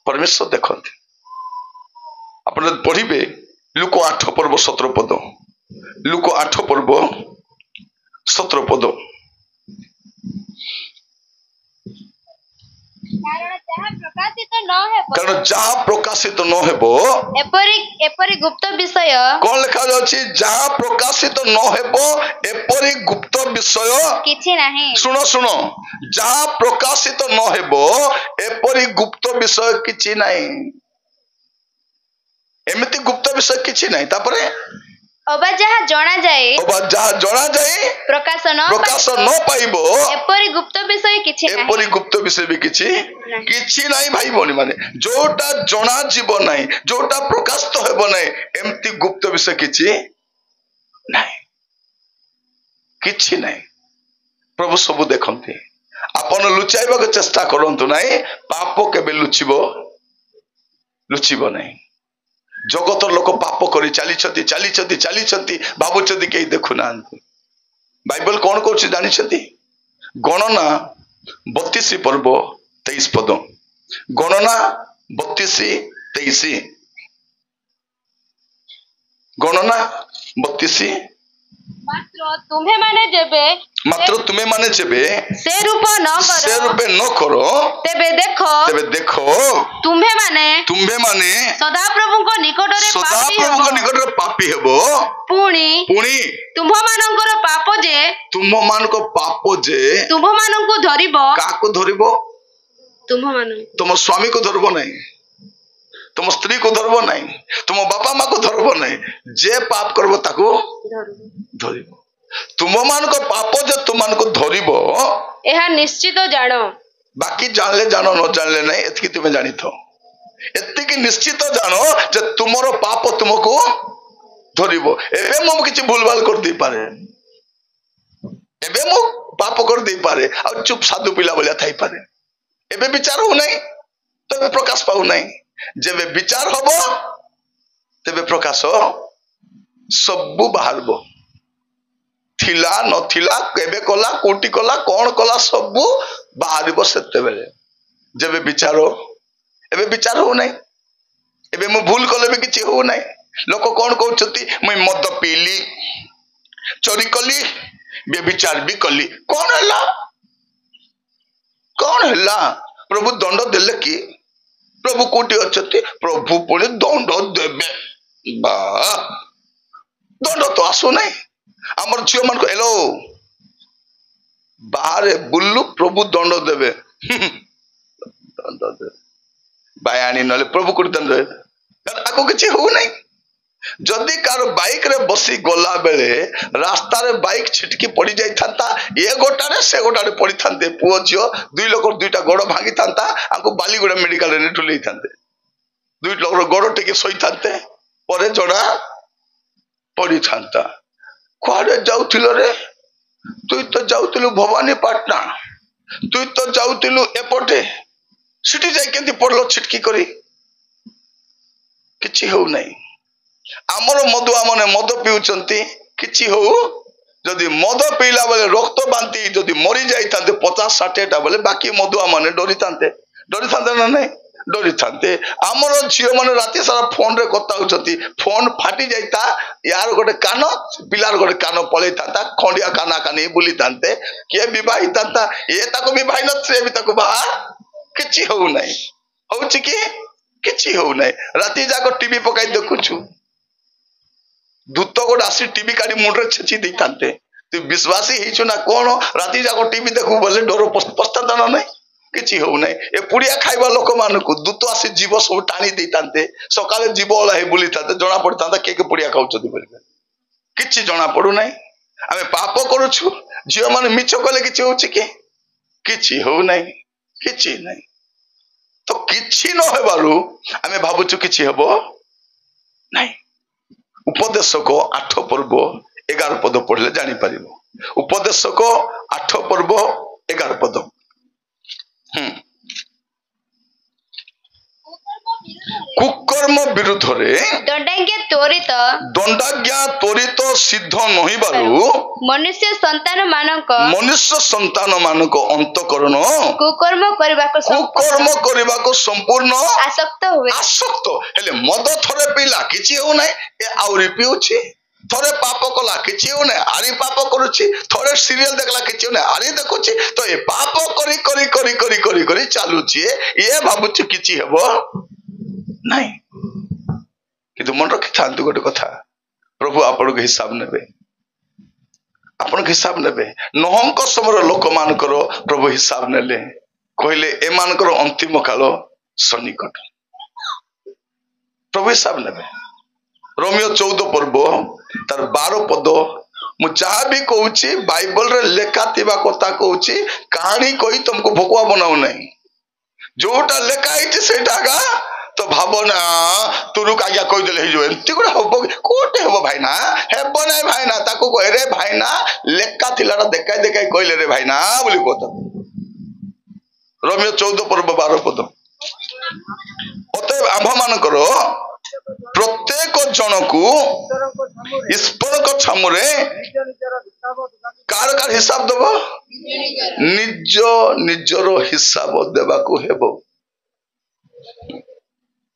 Speaker 1: ପରମେଶ୍ୱର ଦେଖନ୍ତି। ଆପଣ ଯଦି ପଢିବେ ଲୁକ 8 ପର୍ବ 17 ପଦ, ଲୁକ 8 ପର୍ବ 17 ପଦ।
Speaker 2: କାରଣ
Speaker 1: ଯାହା ପ୍ରକାଶିତ ନ ହେବ,
Speaker 2: ଏପରି ଗୁପ୍ତ ବିଷୟ
Speaker 1: କଣ ଲେଖା ଯାଉଛି? ଯାହା ପ୍ରକାଶିତ ନ ହେବ ଏପରି ଗୁପ୍ତ ବିଷୟ
Speaker 2: କିଛି ନାହିଁ।
Speaker 1: ଶୁଣ ଶୁଣ, ଯାହା ପ୍ରକାଶିତ ନ ହେବ ଏପରି ଗୁପ୍ତ ବିଷୟ କିଛି ନାହିଁ। ଏମିତି ଗୁପ୍ତ ବିଷୟ କିଛି ନାହିଁ। ତାପରେ
Speaker 2: ଅବା ଯାହା ଜଣାଯାଏ ପ୍ରକାଶ ନ
Speaker 1: ପାଇବ,
Speaker 2: ଏପରି ଗୁପ୍ତ ବିଷୟ କିଛି ନାହିଁ।
Speaker 1: ଏପରି ଗୁପ୍ତ ବିଷୟ ବି କିଛି ନାହିଁ। ଭାଇ ଭଉଣୀ ମାନେ, ଯୋଉଟା ଜଣା ଯିବ ନାହିଁ, ଯୋଉଟା ପ୍ରକାଶିତ ହେବ ନାହିଁ, ଏମିତି ଗୁପ୍ତ ବିଷୟ କିଛି ନାହିଁ, କିଛି ନାହିଁ। ପ୍ରଭୁ ସବୁ ଦେଖନ୍ତି। ଆପଣ ଲୁଚାଇବାକୁ ଚେଷ୍ଟା କରନ୍ତୁ ନାହିଁ, ପାପ କେବେ ଲୁଚିବ ନାହିଁ। ଜଗତର ଲୋକ ପାପ କରି ଚାଲିଛନ୍ତି, ଭାବୁଛନ୍ତି କେହି ଦେଖୁନାହାନ୍ତି। ବାଇବଲ କଣ କହୁଛି ଜାଣିଛନ୍ତି? ଗଣନା 32 ପର୍ବ 23 ପଦ, ଗଣନା 32:23, ଗଣନା 32।
Speaker 2: ମାତ୍ର ତୁମେମାନେ ଯେବେ ସେ ରୂପେ ନ କର, ତେବେ ଦେଖ ତୁମ୍ଭେମାନେ ସଦାପ୍ରଭୁଙ୍କ ନିକଟରେ
Speaker 1: ପାପୀ ହେବ। ପୁଣି
Speaker 2: ତୁମ୍ଭମାନଙ୍କର ପାପ ଯେ ତୁମ୍ଭମାନଙ୍କୁ ଧରିବ।
Speaker 1: କାହାକୁ ଧରିବ? ତୁମ ସ୍ୱାମୀକୁ ଧରିବ ନାହିଁ, ତୁମ ସ୍ତ୍ରୀକୁ ଧରିବ ନାହିଁ, ତୁମ ବାପା ମାକୁ ଧରିବ ନାହିଁ। ଯେ ପାପ କରିବ ତାକୁ ଧରିବ। ତୁମମାନଙ୍କ ପାପ ଯେ ତୁମମାନଙ୍କୁ ଧରିବ,
Speaker 2: ଏହା ନିଶ୍ଚିତ ଜାଣ।
Speaker 1: ବାକି ଜାଣିଲେ ଜାଣ, ନ ଜାଣିଲେ ନାହିଁ, ଏତିକି ତୁମେ ଜାଣିଥାଅ। ଏତିକି ନିଶ୍ଚିତ ଜାଣ ଯେ ତୁମର ପାପ ତୁମକୁ ଧରିବ। ଏବେ ମୁଁ କିଛି ଭୁଲ ଭାଲ କରିଦେଇପାରେ, ଏବେ ମୁଁ ପାପ କରିଦେଇପାରେ, ଆଉ ଚୁପ ସାଧୁ ପିଲା ଭଳିଆ ଥାଇପାରେ। ଏବେ ବିଚାର ହଉନାହିଁ, ତେବେ ପ୍ରକାଶ ପାଉନାହିଁ। ଯେବେ ବିଚାର ହବ, ତେବେ ପ୍ରକାଶ ସବୁ ବାହାରିବ। ଥିଲା ନଥିଲା, କେବେ କଲା, କୋଉଠି କଲା, କଣ କଲା, ସବୁ ବାହାରିବ ସେତେବେଳେ। ଯେବେ ବିଚାର, ଏବେ ବିଚାର ହଉନାହିଁ, ଏବେ ମୁଁ ଭୁଲ କଲେ ବି କିଛି ହଉନାହିଁ। ଲୋକ କଣ କହୁଛନ୍ତି? ମୁଁ ମଦ ପିଇଲି, ଚୋରି କଲି, ବ୍ୟଭିଚାର ବି କଲି, କଣ ହେଲା? ପ୍ରଭୁ ଦଣ୍ଡ ଦେଲେ କି? ପ୍ରଭୁ କୋଉଠି ଅଛନ୍ତି? ପ୍ରଭୁ ପୁଣି ଦଣ୍ଡ ଦେବେ। ଦଣ୍ଡ ତ ଆସୁନାହିଁ। ଆମର ଝିଅ ମାନଙ୍କୁ ହେଲୋ ବାହାରେ ବୁଲୁ, ପ୍ରଭୁ ଦଣ୍ଡ ଦେବେ। ଦଣ୍ଡ ଦେବେ ବାୟାଣୀ, ନହେଲେ ପ୍ରଭୁ କୋଉଠି ଦଣ୍ଡ ଦେବେ? ଆକୁ କିଛି ହଉନାହିଁ। ଯଦି କାହାର ବାଇକ ରେ ବସି ଗଲା ବେଳେ ରାସ୍ତାରେ ବାଇକ ଛିଟକି ପଡି ଯାଇଥାନ୍ତା, ଏ ଗୋଟାରେ ସେ ଗୋଟାରେ ପଡିଥାନ୍ତେ, ପୁଅ ଝିଅ 2 ଲୋକର 2ଟା ଗୋଡ ଭାଙ୍ଗିଥାନ୍ତା, ଆଙ୍କୁ ବାଲିଗୁଡା ମେଡିକାଲରେ ଠୁଲେଇଥାନ୍ତେ, 2 ଲୋକର ଗୋଡ ଟିକେ ଶୋଇଥାନ୍ତେ, ପରେ ଜଣା ପଡିଥାନ୍ତା। କୁଆଡେ ଯାଉଥିଲ ରେ? ତୁଇ ତ ଯାଉଥିଲୁ ଭବାନୀପାଟଣା, ତୁଇ ତ ଯାଉଥିଲୁ ଏପଟେ, ସେଠି ଯାଇ କେମିତି ପଡିଲ ଛିଟକି କରି? କିଛି ହଉନାହିଁ। ଆମର ମଦୁଆ ମାନେ ମଦ ପିଉଛନ୍ତି, କିଛି ହଉ। ଯଦି ମଦ ପିଇଲା ବେଳେ ରକ୍ତ ବାନ୍ତି ଯଦି ମରି ଯାଇଥାନ୍ତେ 50-60ଟା ବେଳେ, ବାକି ମଦୁଆ ମାନେ ଡରିଥାନ୍ତେ ନା ନାହିଁ? डरी थांते आमर झील मैंने राति सारा फोन रे कथा होचती फोन फाटी जाता यार गोटे कान पिलार गोटे कान पलई था खंडिया काना कानी बुली थांते किए विवाही था ये ताको विवाही नथिले भी ताको बाहा किछि हो नाही होउछि कि किछि हो नाही राति जाको टीवी पकाई देखुछु दूत गोटे आसी टीवी काढी मुंडरे छेची दै थांते तू विश्वासी हिचु ना कोन राति जाको टीवी देखु बोले डर पस्ता ना नहीं किछि हो नाही ए पुड़िया खाइबा लोक मानकु दूत आसी जीव सब टाणी दै थांते सकाले जीव ओला हे बुली थांते जना पड़ता के पुड़िया खाउछथि बोली किछि जना पड़ु नाही आमे पाप करूछु जीव माने मिछ कले किछि होछि के किछि हो नाही किछि नाही तो किछि न हेबारु आमे भाबुछु किछि हेबो नाही उपदेशक 8 पर्व 11 पद पढ़ले जानि परिबो उपदेशक 8 पर्व 11 पद कुकर्म विरुद्ध रे दंडाज्ञा त्वरित सिद्ध नहिबारु
Speaker 2: मनुष्य संतान
Speaker 1: मानक अंतकरण
Speaker 2: कुकर्म
Speaker 1: करबाको संपूर्ण
Speaker 2: आसक्त
Speaker 1: हेले मद थरे पीला किछि हो नै ए आउरी पिउछि थोड़े पाप कला किछि हो नै आरी पाप करूछि थोड़े सीरियल देखला किछि हो नै आरी देखुछि तो ए पाप करी करी करी करी करी करी चालुछि ये भाबुछु किछि हेबो नाही किंतु मन रखि थांतु गोटे कथा प्रभु आपन के हिसाब नेबे आपन के हिसाब नेबे नहंक समर लोक मानकर प्रभु हिसाब नेले कहले ए मानकर अंतिम काल सन्निकट प्रभु हिसाब नेबे रोमियो 14 पर्व तार 12 पद मु जहा भी कहूची बाइबल रे लेखा थिबा कथा कहूची कहानी कही तुमको भोकुआ बनाऊ नहीं जोटा लेखा आइछि सेटागा तो भावना तुरु काया कहि देले हिजो एंती गुडा हबो कोटे हबो भाईना हेबो नै भाईना ताको कह रे भाईना लेखा थिलाडा देखाई देखाई कहले रे भाईना बोली कहता रोमियो 14 पर्व 12 पद अतएव आम्भ मानकर प्रत्येक जन को ईश्वर को छामुरे कार कार हिसाब देबो निज निजरो हिसाब देबा को हेबो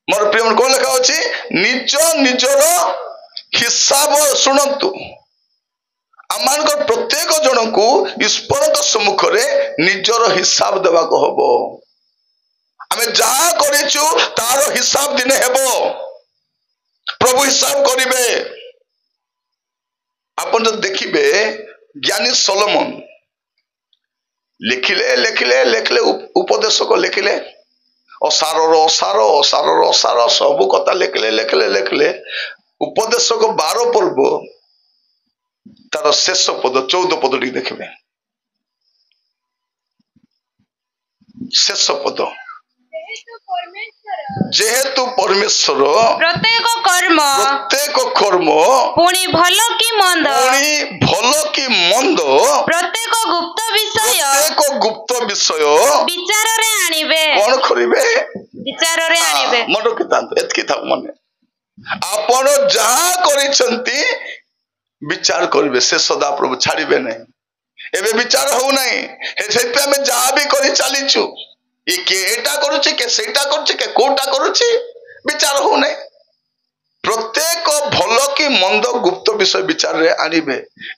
Speaker 1: मोर प्रिय मन को लेखा अछि निज निजरो हिसाब सुनंतु आमान को प्रत्येक जन को ईश्वर को सम्मुख रे निजरो हिसाब देबा को हेबो आमे जहा करिछु तारो हिसाब दिने हेबो प्रभु हिसाब करिबे आपन जो देखिबे ज्ञानी सोलोमन लिखिले लिखिले लिखले उपदेशक लिखिले असार सब कथा लिखले लिखले लिखले उपदेशक 12 पर्व तार शेष पद 14 पद देखिबे शेष पद जेहेतु परमेश्वर
Speaker 2: प्रत्येक
Speaker 1: कर्म
Speaker 2: पुणी भलो कि मंद प्रत्येक गुप्त विषय विचार रे आनिबे
Speaker 1: कोन करिवे
Speaker 2: विचार रे आनिबे
Speaker 1: मन रखितांत एतकी था मने आपण जहा करिसंती विचार करिवे से सदा प्रभु छाड़िबे नै एबे विचार हो नै हे पे हम जहा भी करि चलीछु ये के एटा करूछि के सेटा करूछि के कोटा करूछि विचार हो नै प्रत्येक भलो कि मंद गुप्त विषय विचार रे आनिबे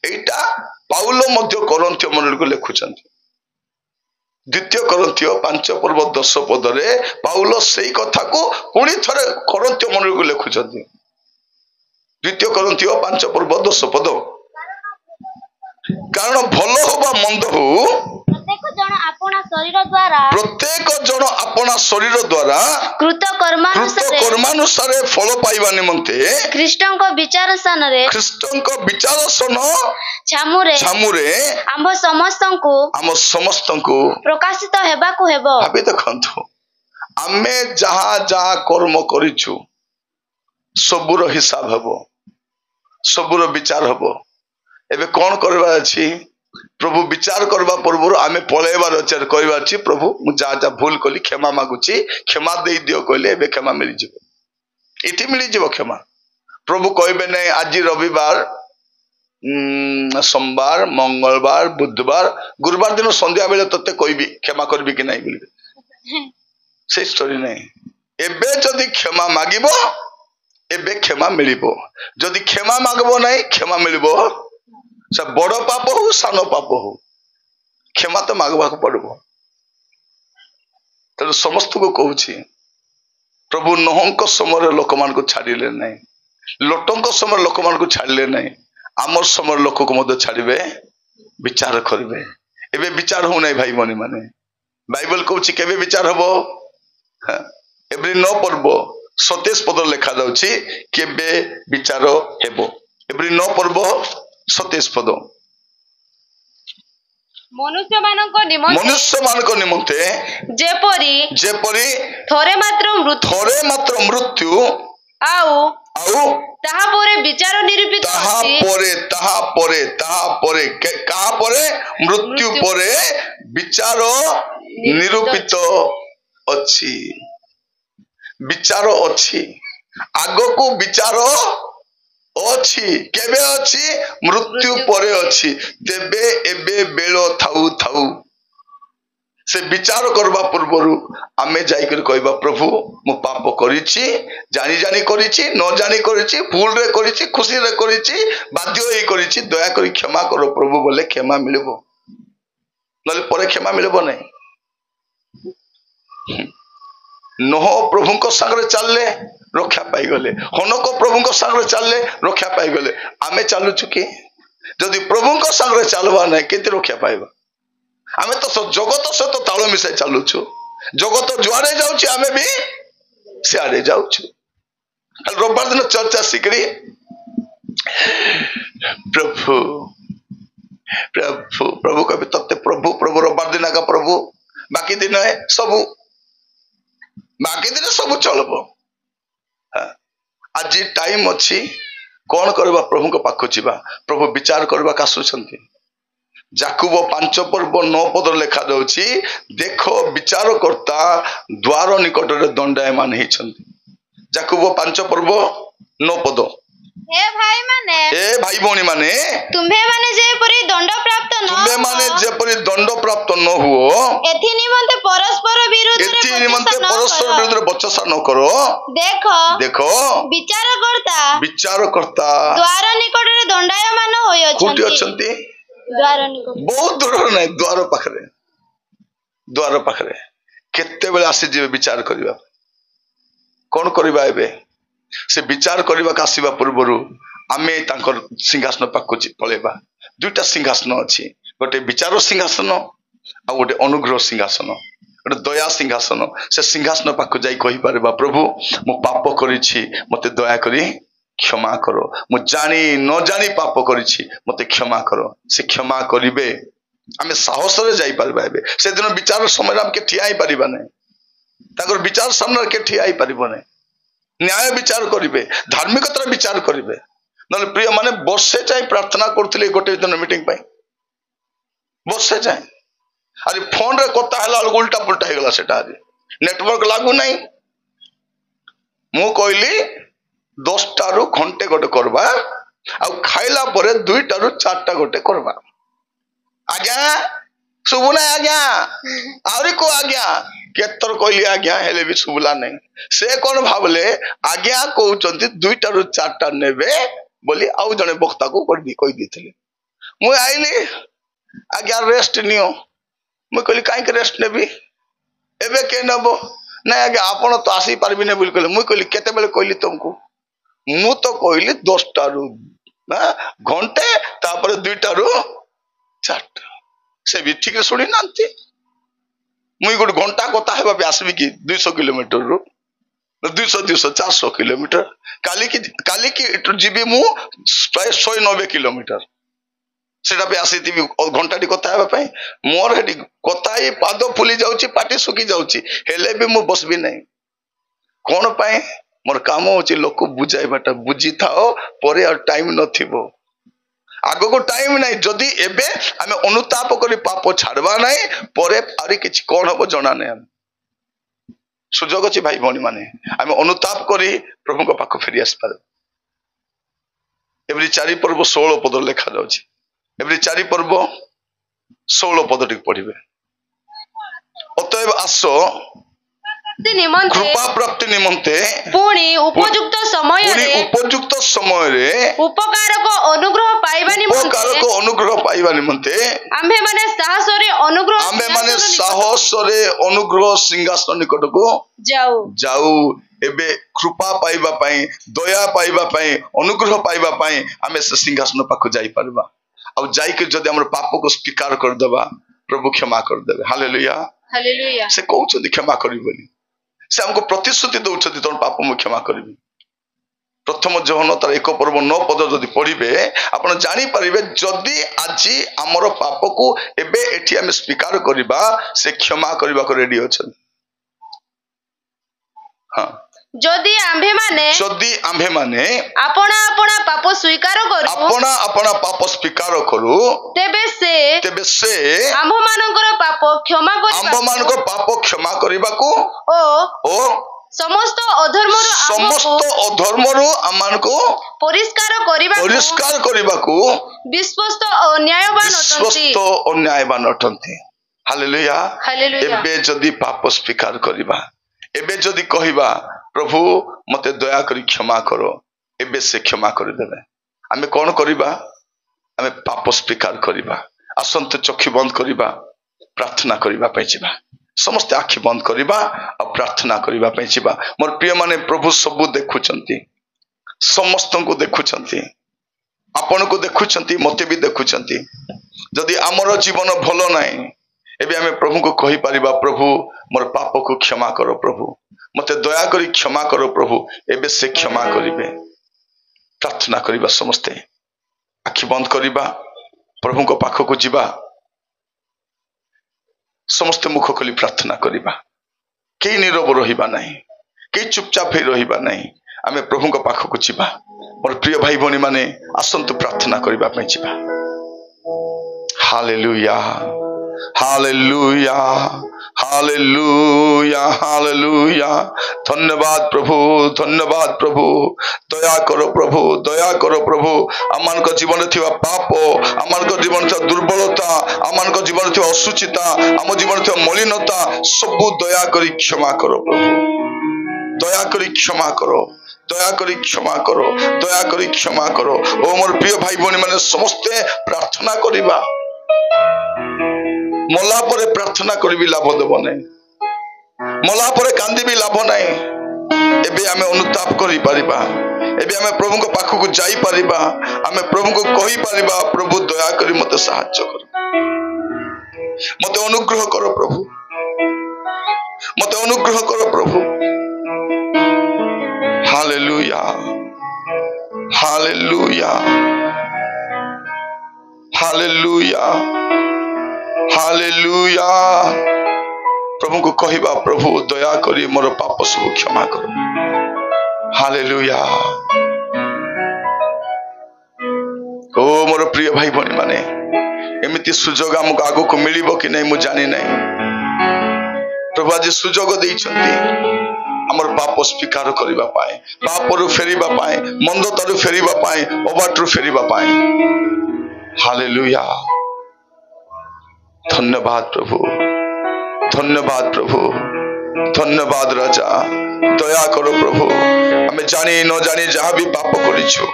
Speaker 1: एटा पाउलो मध्य कोरिन्थियो मंडली को लिखुछंती द्वितीय कोरिन्थियो 5 पर्व 10 पद रे पाउलो सेही कथा को पुणी थरे कोरिन्थियो मंडली को लिखुछंती द्वितीय कोरिन्थियो 5 पर्व 10 पद कारण भलो होबा मंद हो प्रत्येक जन अपना शरीर द्वारा कृत कर्मानुसारे फल पाइबा निमंते ख्रीष्टन को विचार सन छामुरे आम समस्त को प्रकाशित हेबा को हेबो भाबे देखंतु आमे जहा जहा कर्म करिछु सबुर हिसाब हेबो सबुर विचार हेबो एबे कोन करबा अछि प्रभु विचार करबा पूर्व आमे पळेबार अछि कहबा अछि प्रभु मु जा जा भूल कली क्षमा मागुची क्षमा देई दियो कहले एबे क्षमा मिली जिवो इति मिली जिवो क्षमा प्रभु कहबे नै आज रविवार सोमवार मंगलवार बुधवार गुरुवार दिन संध्या बेले तते कहबी क्षमा करबी कि नै बोलबे से स्टोरी नहीं एबे जदि क्षमा मागिबो एबे क्षमा मिलिबो जदि क्षमा मागबो नहीं क्षमा मिलिबो से बड़ पाप हो सान पाप हो क्षमा तो मागवा को पड़बो तेणु समस्त को कहूँ प्रभु नोहंक समय लोक मान को छाड़िले नहीं लोटंक समय लोक मान को छाड़िले नहीं आमर समय लोक को मध्य छाड़िबे विचार करिवे एबे विचार हो नहीं भाई मनी माने बाइबल कहूँ केबे विचार हबो एवरी 9 पर्व 27 पद लिखा जाउछि केबे विचार हेबो एवरी 9 पर्व 27 पद
Speaker 2: मनुष्य मानक
Speaker 1: निमंते जेपरी
Speaker 2: थोरे मात्र
Speaker 1: मृत्यु
Speaker 2: आउ ताहा परे विचार निरूपित
Speaker 1: कहा परे मृत्यु परे विचार निरूपित अच्छी विचार अच्छी आगो को विचार अच्छी केबे अच्छी मृत्यु परे अच्छी तेबे एबे बेलो थाउ थाउ से विचार करबा पूर्वरु आमे जाई कर कहबा प्रभु मु पाप करिछि जानी जानी करिछि न जानी करिछि भूल रे करिछि खुशी रे करिछि बाध्य होई करिछि दया करी क्षमा करो प्रभु बोले क्षमा मिलबो नले परे क्षमा मिलबो नहीं नोह प्रभु को संगे चलले रक्षा पाई गले हनक प्रभु को संगे चलले रक्षा पाई गले आमे चालु चुकी जदि प्रभु को संगे चलवा नहीं केते रक्षा पाइबा आमे तो जगत सहित ताल मिसाई चलुछु जगत जुआड़े जाउछि आमे भी सियाड़े जाउछु रविवार दिन चर्चा सिकड़ी प्रभु प्रभु प्रभु कभी तत्ते प्रभु प्रभु रविवार दिन का प्रभु बाकी दिन है सबू बाकी दिन सब चलबो आज टाइम अच्छी कौन करबा प्रभु को पाखो जीवा प्रभु विचार करबा कासुछंती जाकुब 5 पर्व 9 पद लिखा जाउछि देखो विचार करता द्वार निकट रे दंडायमान हेछंती जाकुब 5 पर्व 9 पद
Speaker 2: हे भाई
Speaker 1: भौणी माने
Speaker 2: तुम्हे माने जेपरि दंड प्राप्त न
Speaker 1: हुओ
Speaker 2: एथि निमंते परस्पर विरुद्ध रे
Speaker 1: बचसा न करो देखो विचार करता
Speaker 2: द्वार निकट रे दंडायमान होय
Speaker 1: कोठी अछंती
Speaker 2: द्वार निकट
Speaker 1: बहुत दूर नहीं द्वार पाखरे केते बेले आसी जे विचार करिबा कोन करिबा एबे से विचार करने का आसवा पूर्वर आमे तांकर सिंहासन पाखु पलैबा दुईटा सिंहासन अच्छी गोटे विचार सिंहासन आ गोटे अनुग्रह सिंहासन गोटे दया सिंहासन से सिंहासन पाखु जाई कहि पारबा प्रभु मु पाप करिछि मते दया करी क्षमा करो मु जानी न जानी पाप करिछि मते क्षमा करो से क्षमा करिवे आमे साहस रे जाई पारबा एबे से दिन विचार समय हम के ठिया ही पारिबा नै तांकर विचार सामने के ठिया ही पारिबो नै न्याय विचार करेंगे धार्मिकता विचार करेंगे ना प्रिय माने वर्षे जाए प्रार्थना करते गोटे दिन मीटिंग वर्षे जाए अरे फोन रे कथा है उल्टा पुल्टा हो गला सेटा नेटवर्क लागू नहीं मु कहली 10 टारू घंटे गोटे करवा आ खाइला परे 2 टारू 4टा गोटे करवा आज्ञा शुभुना आज्ञा आउरी को आज्ञा केतर कहली आज्ञा हेले भी शुभला नहीं से कौन भावले आज्ञा कहउचंती 2 टारू 4टा नेबे बोली आउ जने वक्ता को कर दी कहि दिथले मु आइली आज्ञा रेस्ट नियो मु कहली काई के रेस्ट नेबी एबे के नबो ना आज्ञा आपण तो आसी पारबी ने बोल कहले मु कहली केते बेले कहली तुमको मु तो कहली 10 टारू घंटे तापर 2 टारू 4टा से भी ठीक सुनी नांती मुई गोटे घंटा कथा हेबा पे आसबी कि 200 किलोमीटर रो 200 400 किलोमीटर काली की जीबी मु प्राय 190 किलोमीटर सेटा पे आसी थी घंटा टी कथा हेबा पे मोर हेडी कथा ही पाद फुली जाउची पाटी सुकी जाउची हेले भी मु बसबी नहीं कोन पाए मोर काम होची लोक बुझाइबाटा बुझी थाओ परे और टाइम नथिबो आगो को टाइम नहीं जदि एबे आमे अनुताप करी पाप छाड़वा नहीं परे आरी किछ कोन हबो जणा नहीं हम सुजोग अछि भाई भौणी माने आमे अनुताप करी प्रभु को पाखो फेरी आस पार एवरी 4 पर्व 16 पद लिखा जाउछि एवरी 4 पर्व 16 पद टिक पढिबे अतएव आसो प्राप्ति निमंते
Speaker 2: पुणी उपयुक्त समय उपकारक अनुग्रह पाइबा
Speaker 1: निमंते
Speaker 2: आम्भे माने साहस रे
Speaker 1: अनुग्रह सिंहासन निकट को जाऊ एबे कृपा पाइबा पाई दया पाइबा पाई अनुग्रह पाइबा पाई आमे से सिंहासन पाखु जाई परबा आ जाई के जदि हमर पाप को स्वीकार कर देबा प्रभु क्षमा कर देबे हालेलुया
Speaker 2: हालेलुया
Speaker 1: से कहउछ क्षमा करी बोली से हमको प्रतिश्रुति दउछथि तोर पाप मु क्षमा करबी प्रथम जहन तार 1 पर्व 9 पद जदि पढ़िबे आपण जानि परिबे जदि आजी हमर पाप को एबे एठी हम स्वीकार करबा से क्षमा करबा को रेडी अछन हां
Speaker 2: जदि आम्भे माने अपना पाप स्वीकार
Speaker 1: पाप स्वीकार करू तेबे से
Speaker 2: आम्भ मानकर पाप क्षमा
Speaker 1: करबा को ओ
Speaker 2: समस्त
Speaker 1: अधर्मरु आमान को परिष्कार करबा को
Speaker 2: विश्वस्त अन्यायवान अटंती
Speaker 1: हालेलुया एबे जदि पाप स्वीकार करबा एबे जदि कहिबा प्रभु मते दया करी क्षमा करो एबे से क्षमा कर देबे आमे कोन करिबा आमे पाप स्वीकार करिबा आसंत चक्षु बंद करिबा प्रार्थना करिबा पैचिबा समस्त आखि बंद करिबा और प्रार्थना करिबा पैचिबा मोर प्रिय माने प्रभु सब देखुचंती समस्त को देखुचंती आपन को देखुचंती मते भी देखुचंती जदि हमर जीवन भलो नाही एबे आमे प्रभु को कहि परिबा प्रभु मोर पाप को क्षमा करो प्रभु मते दया करी क्षमा करो प्रभु एबे से क्षमा करिबे प्रार्थना करिबा समस्त आखि बंद करिबा प्रभु को पाख को जिबा समस्त मुख खोली प्रार्थना करिबा के नीरव रहिबा नाही के चुपचाप हे रहिबा नाही आमे प्रभु को पाख को जिबा मोर प्रिय भाई भनी माने आसंतु प्रार्थना करिबा पई जिबा हालेलुया हालेलुया हालेलुया हालेलुया धन्यवाद प्रभु दया करो प्रभु आमान को जीवन थिवा पाप आमान को जीवन थिवा दुर्बलता आमान को जीवन थिवा असुचिता आम जीवन थिवा मलिनता सब दया करी क्षमा करो प्रभु दया करी क्षमा करो दया करी क्षमा करो दया करी क्षमा करो ओ मोर प्रिय भाई भनी माने समस्ते प्रार्थना करिबा मला परे प्रार्थना करी लाभ देव नहीं मला परे कांदी भी लाभ नहीं एबे आमे अनुताप करि परिबा एबे आमे प्रभु को पाख को जाई परिबा आमे प्रभु को कहि परिबा प्रभु दया करी मते सहायता करो मते अनुग्रह करो प्रभु मते अनुग्रह करो प्रभु हालेलुया हालेलुया हालेलुया हालेलुया प्रभु को कहिबा प्रभु दया करी मोर पाप सब क्षमा करो हालेलुया ओ मोर प्रिय भाई भनी माने एमिति सुजोग हमको आगो को मिलिबो कि नहीं मु जानि नहीं प्रभु आज सुजोग देइछंती हमर पाप स्वीकार करिबा पाए पापरु फेरिबा पाए मंदतारु फेरिबा पाए अबाटरु फेरिबा पाए हालेलुया धन्यवाद प्रभु धन्यवाद राजा दया करो प्रभु आमे जानी न जानी जहाँ भी पाप करिछु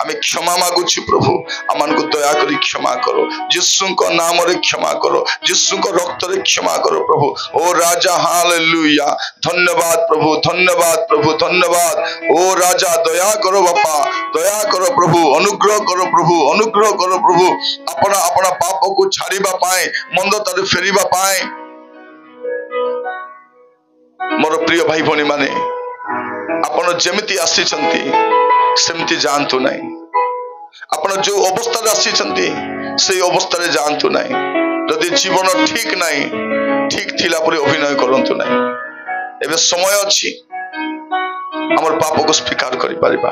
Speaker 1: आमे क्षमा मागुछु प्रभु आमान को दया करी क्षमा करो यीशु को नाम रे क्षमा करो यीशु को रक्त रे क्षमा करो प्रभु ओ राजा हालेलुया धन्यवाद प्रभु धन्यवाद ओ राजा दया करो बापा दया करो प्रभु अनुग्रह करो प्रभु अपना अपना पाप को छाड़ीबा पाए मंदतारे फेरिबा पाए मोर प्रिय भाई भनी माने आपण जेमिति आसी छंती सेमति जानतु नाही आपण जो अवस्था रे आसी छंती से अवस्था रे जानतु नाही यदि जीवन ठीक नाही ठीक थिला परे अभिनय करंतु नाही एबे समय अछि हमर पाप को स्वीकार करि परिबा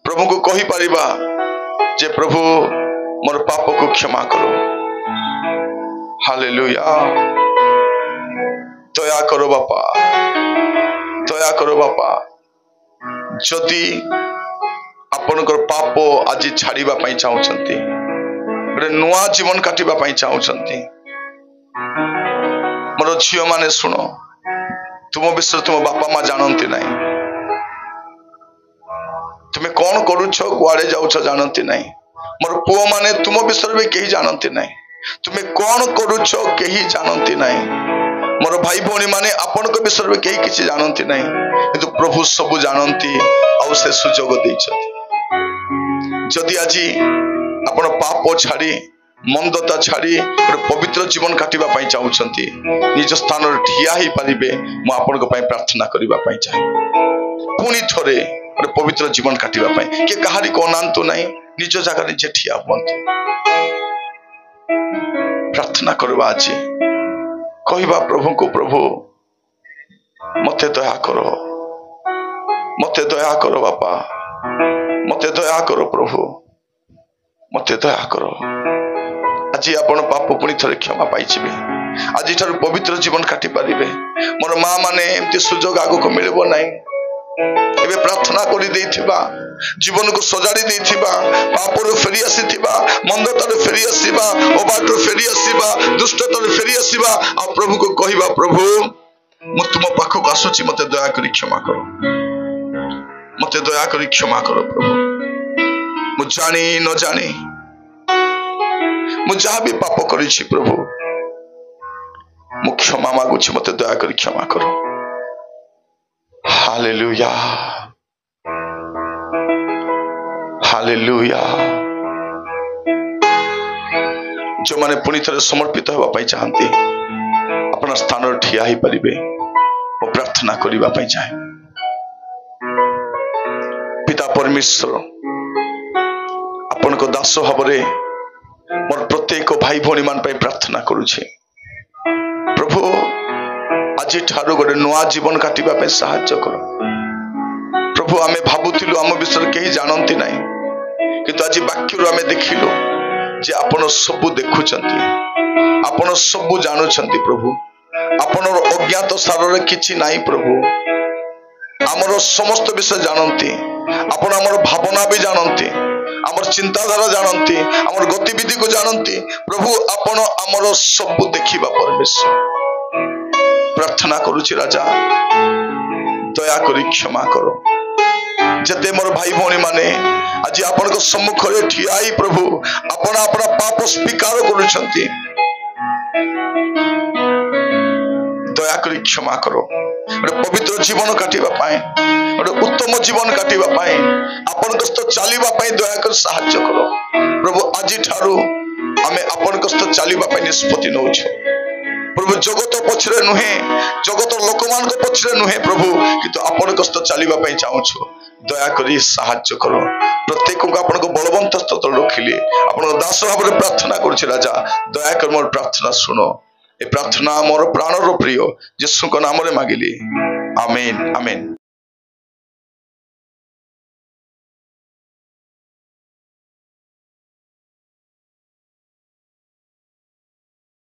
Speaker 1: प्रभु को कहि परिबा जे प्रभु मोर पाप को क्षमा करो हालेलुया दया करो बापा जदि आपनकर पाप आज छाड़ीबा पई चाहउछंती रे नुआ जीवन काटिबा पई चाहउछंती मोर झियो माने सुनो तुम विषय तुम बापा माँ जानती ना, तुम्हें कौन करुछ कुआड़े जाऊछ जानती ना। मोर पुओ माने तुम विषय भी कहीं जानती ना, तुम्हें कौन करुछ कहीं जानती ना। मोर भाई भौणी माने आपण को विषय में कहीं किसी जानती ना, किंतु प्रभु सब जानती आउ से सुजोग देइछथि। जदि आज आपण पाप छाड़ी मंदता छाड़ी पवित्र जीवन काटिबा पई चाहुछंती, निज स्थान रे ठिया ही परिबे। मु आपण को पई प्रार्थना करिबा पई चाहे, पुनी थोरे पवित्र जीवन काटिबा पई के कहारी को नांतु नाही, निज जगह निजे ठिया हुंतु। प्रार्थना करबा आज, कहवा प्रभु को, प्रभु मते दया करो, मते दया करो बापा, मते दया करो प्रभु, मते दया करो। आज आपण पाप पुणी थरे क्षमा पाइछिबे, आज ठार पवित्र जीवन काटि पारिबे। मोर माँ माने एमती सुजोग आगु को मिलबो नाही। एबे प्रार्थना करि देथिबा, जीवन को सजाड़ी देथिबा, पापर फेरी आसीथिबा, मंदतार फेरी आसीबा, अबाट फेरी आसीबा, दुष्टतार फेरी आसीबा। आ प्रभु को कहिबा, प्रभु मु तुम पाखक आसुची, मते दया करि क्षमा करो, मते दया करि क्षमा करो प्रभु। मु जानी न जानी मु जहाँ भी पाप करिछि प्रभु, मु क्षमा मागुछि, मते दया करि क्षमा करो। Hallelujah, hallelujah. जो माने पुणी थरे समर्पित होबा पई चाहंती, अपना स्थान रे ठिया ही परिबे ओ प्रार्थना करिबा पई चाहे। पिता परमेश्वर, अपन को दास भाबरे मोर प्रत्येक भाई भौणी मान पई प्रार्थना करूछे। प्रभु आज ठारू गोटे नुआ जीवन काटिबा पे साहाय्य करो प्रभु। आमे भाबुथिलु आम विषय केही जानंती नाही, किंतु आज वाक्यरु आमे देखिलु जे आपण सब देखुचंती, आपण सब जानुचंती प्रभु। आपण अज्ञात सार रे किछि नाही प्रभु, आमर समस्त विषय जानंती, आपण आमर भावना भी जानंती, आमर चिंताधारा जानंती, आमर गतिविधि को जानंती प्रभु। आपण आमर सब देखिबा परमेश्वर। प्रार्थना करूची राजा, दया करी क्षमा करो। जते मोर भाई भौणी माने आज आपण को सम्मुख रे ठियाई प्रभु, आपण अपना पाप स्वीकार करूछंती, दया करी क्षमा करो। पवित्र जीवन काटिबा पाए, उत्तम जीवन काटिबा पाए, आपण कस्त चलीबा पाए दया कर साहाय्य करो प्रभु। आज ठारू आमे आपण कस्त चलीबा पाए निष्पत्ति नउछ प्रभु। जगत पछरे नुहे, जगत लोक मान को पछरे नुहे प्रभु, किंतु आपण कस्त चलीबा पाए चाहूछ, दया करी साहाय्य करो। प्रत्येक को आपण को बलवंत स्तोत्र रखिले, आपण दास भाव रे प्रार्थना करूछि राजा, दया कर मोर प्रार्थना सुनो। ए प्रार्थना मोर प्राणर प्रिय यीशु को नाम रे मागिली, आमेन आमेन।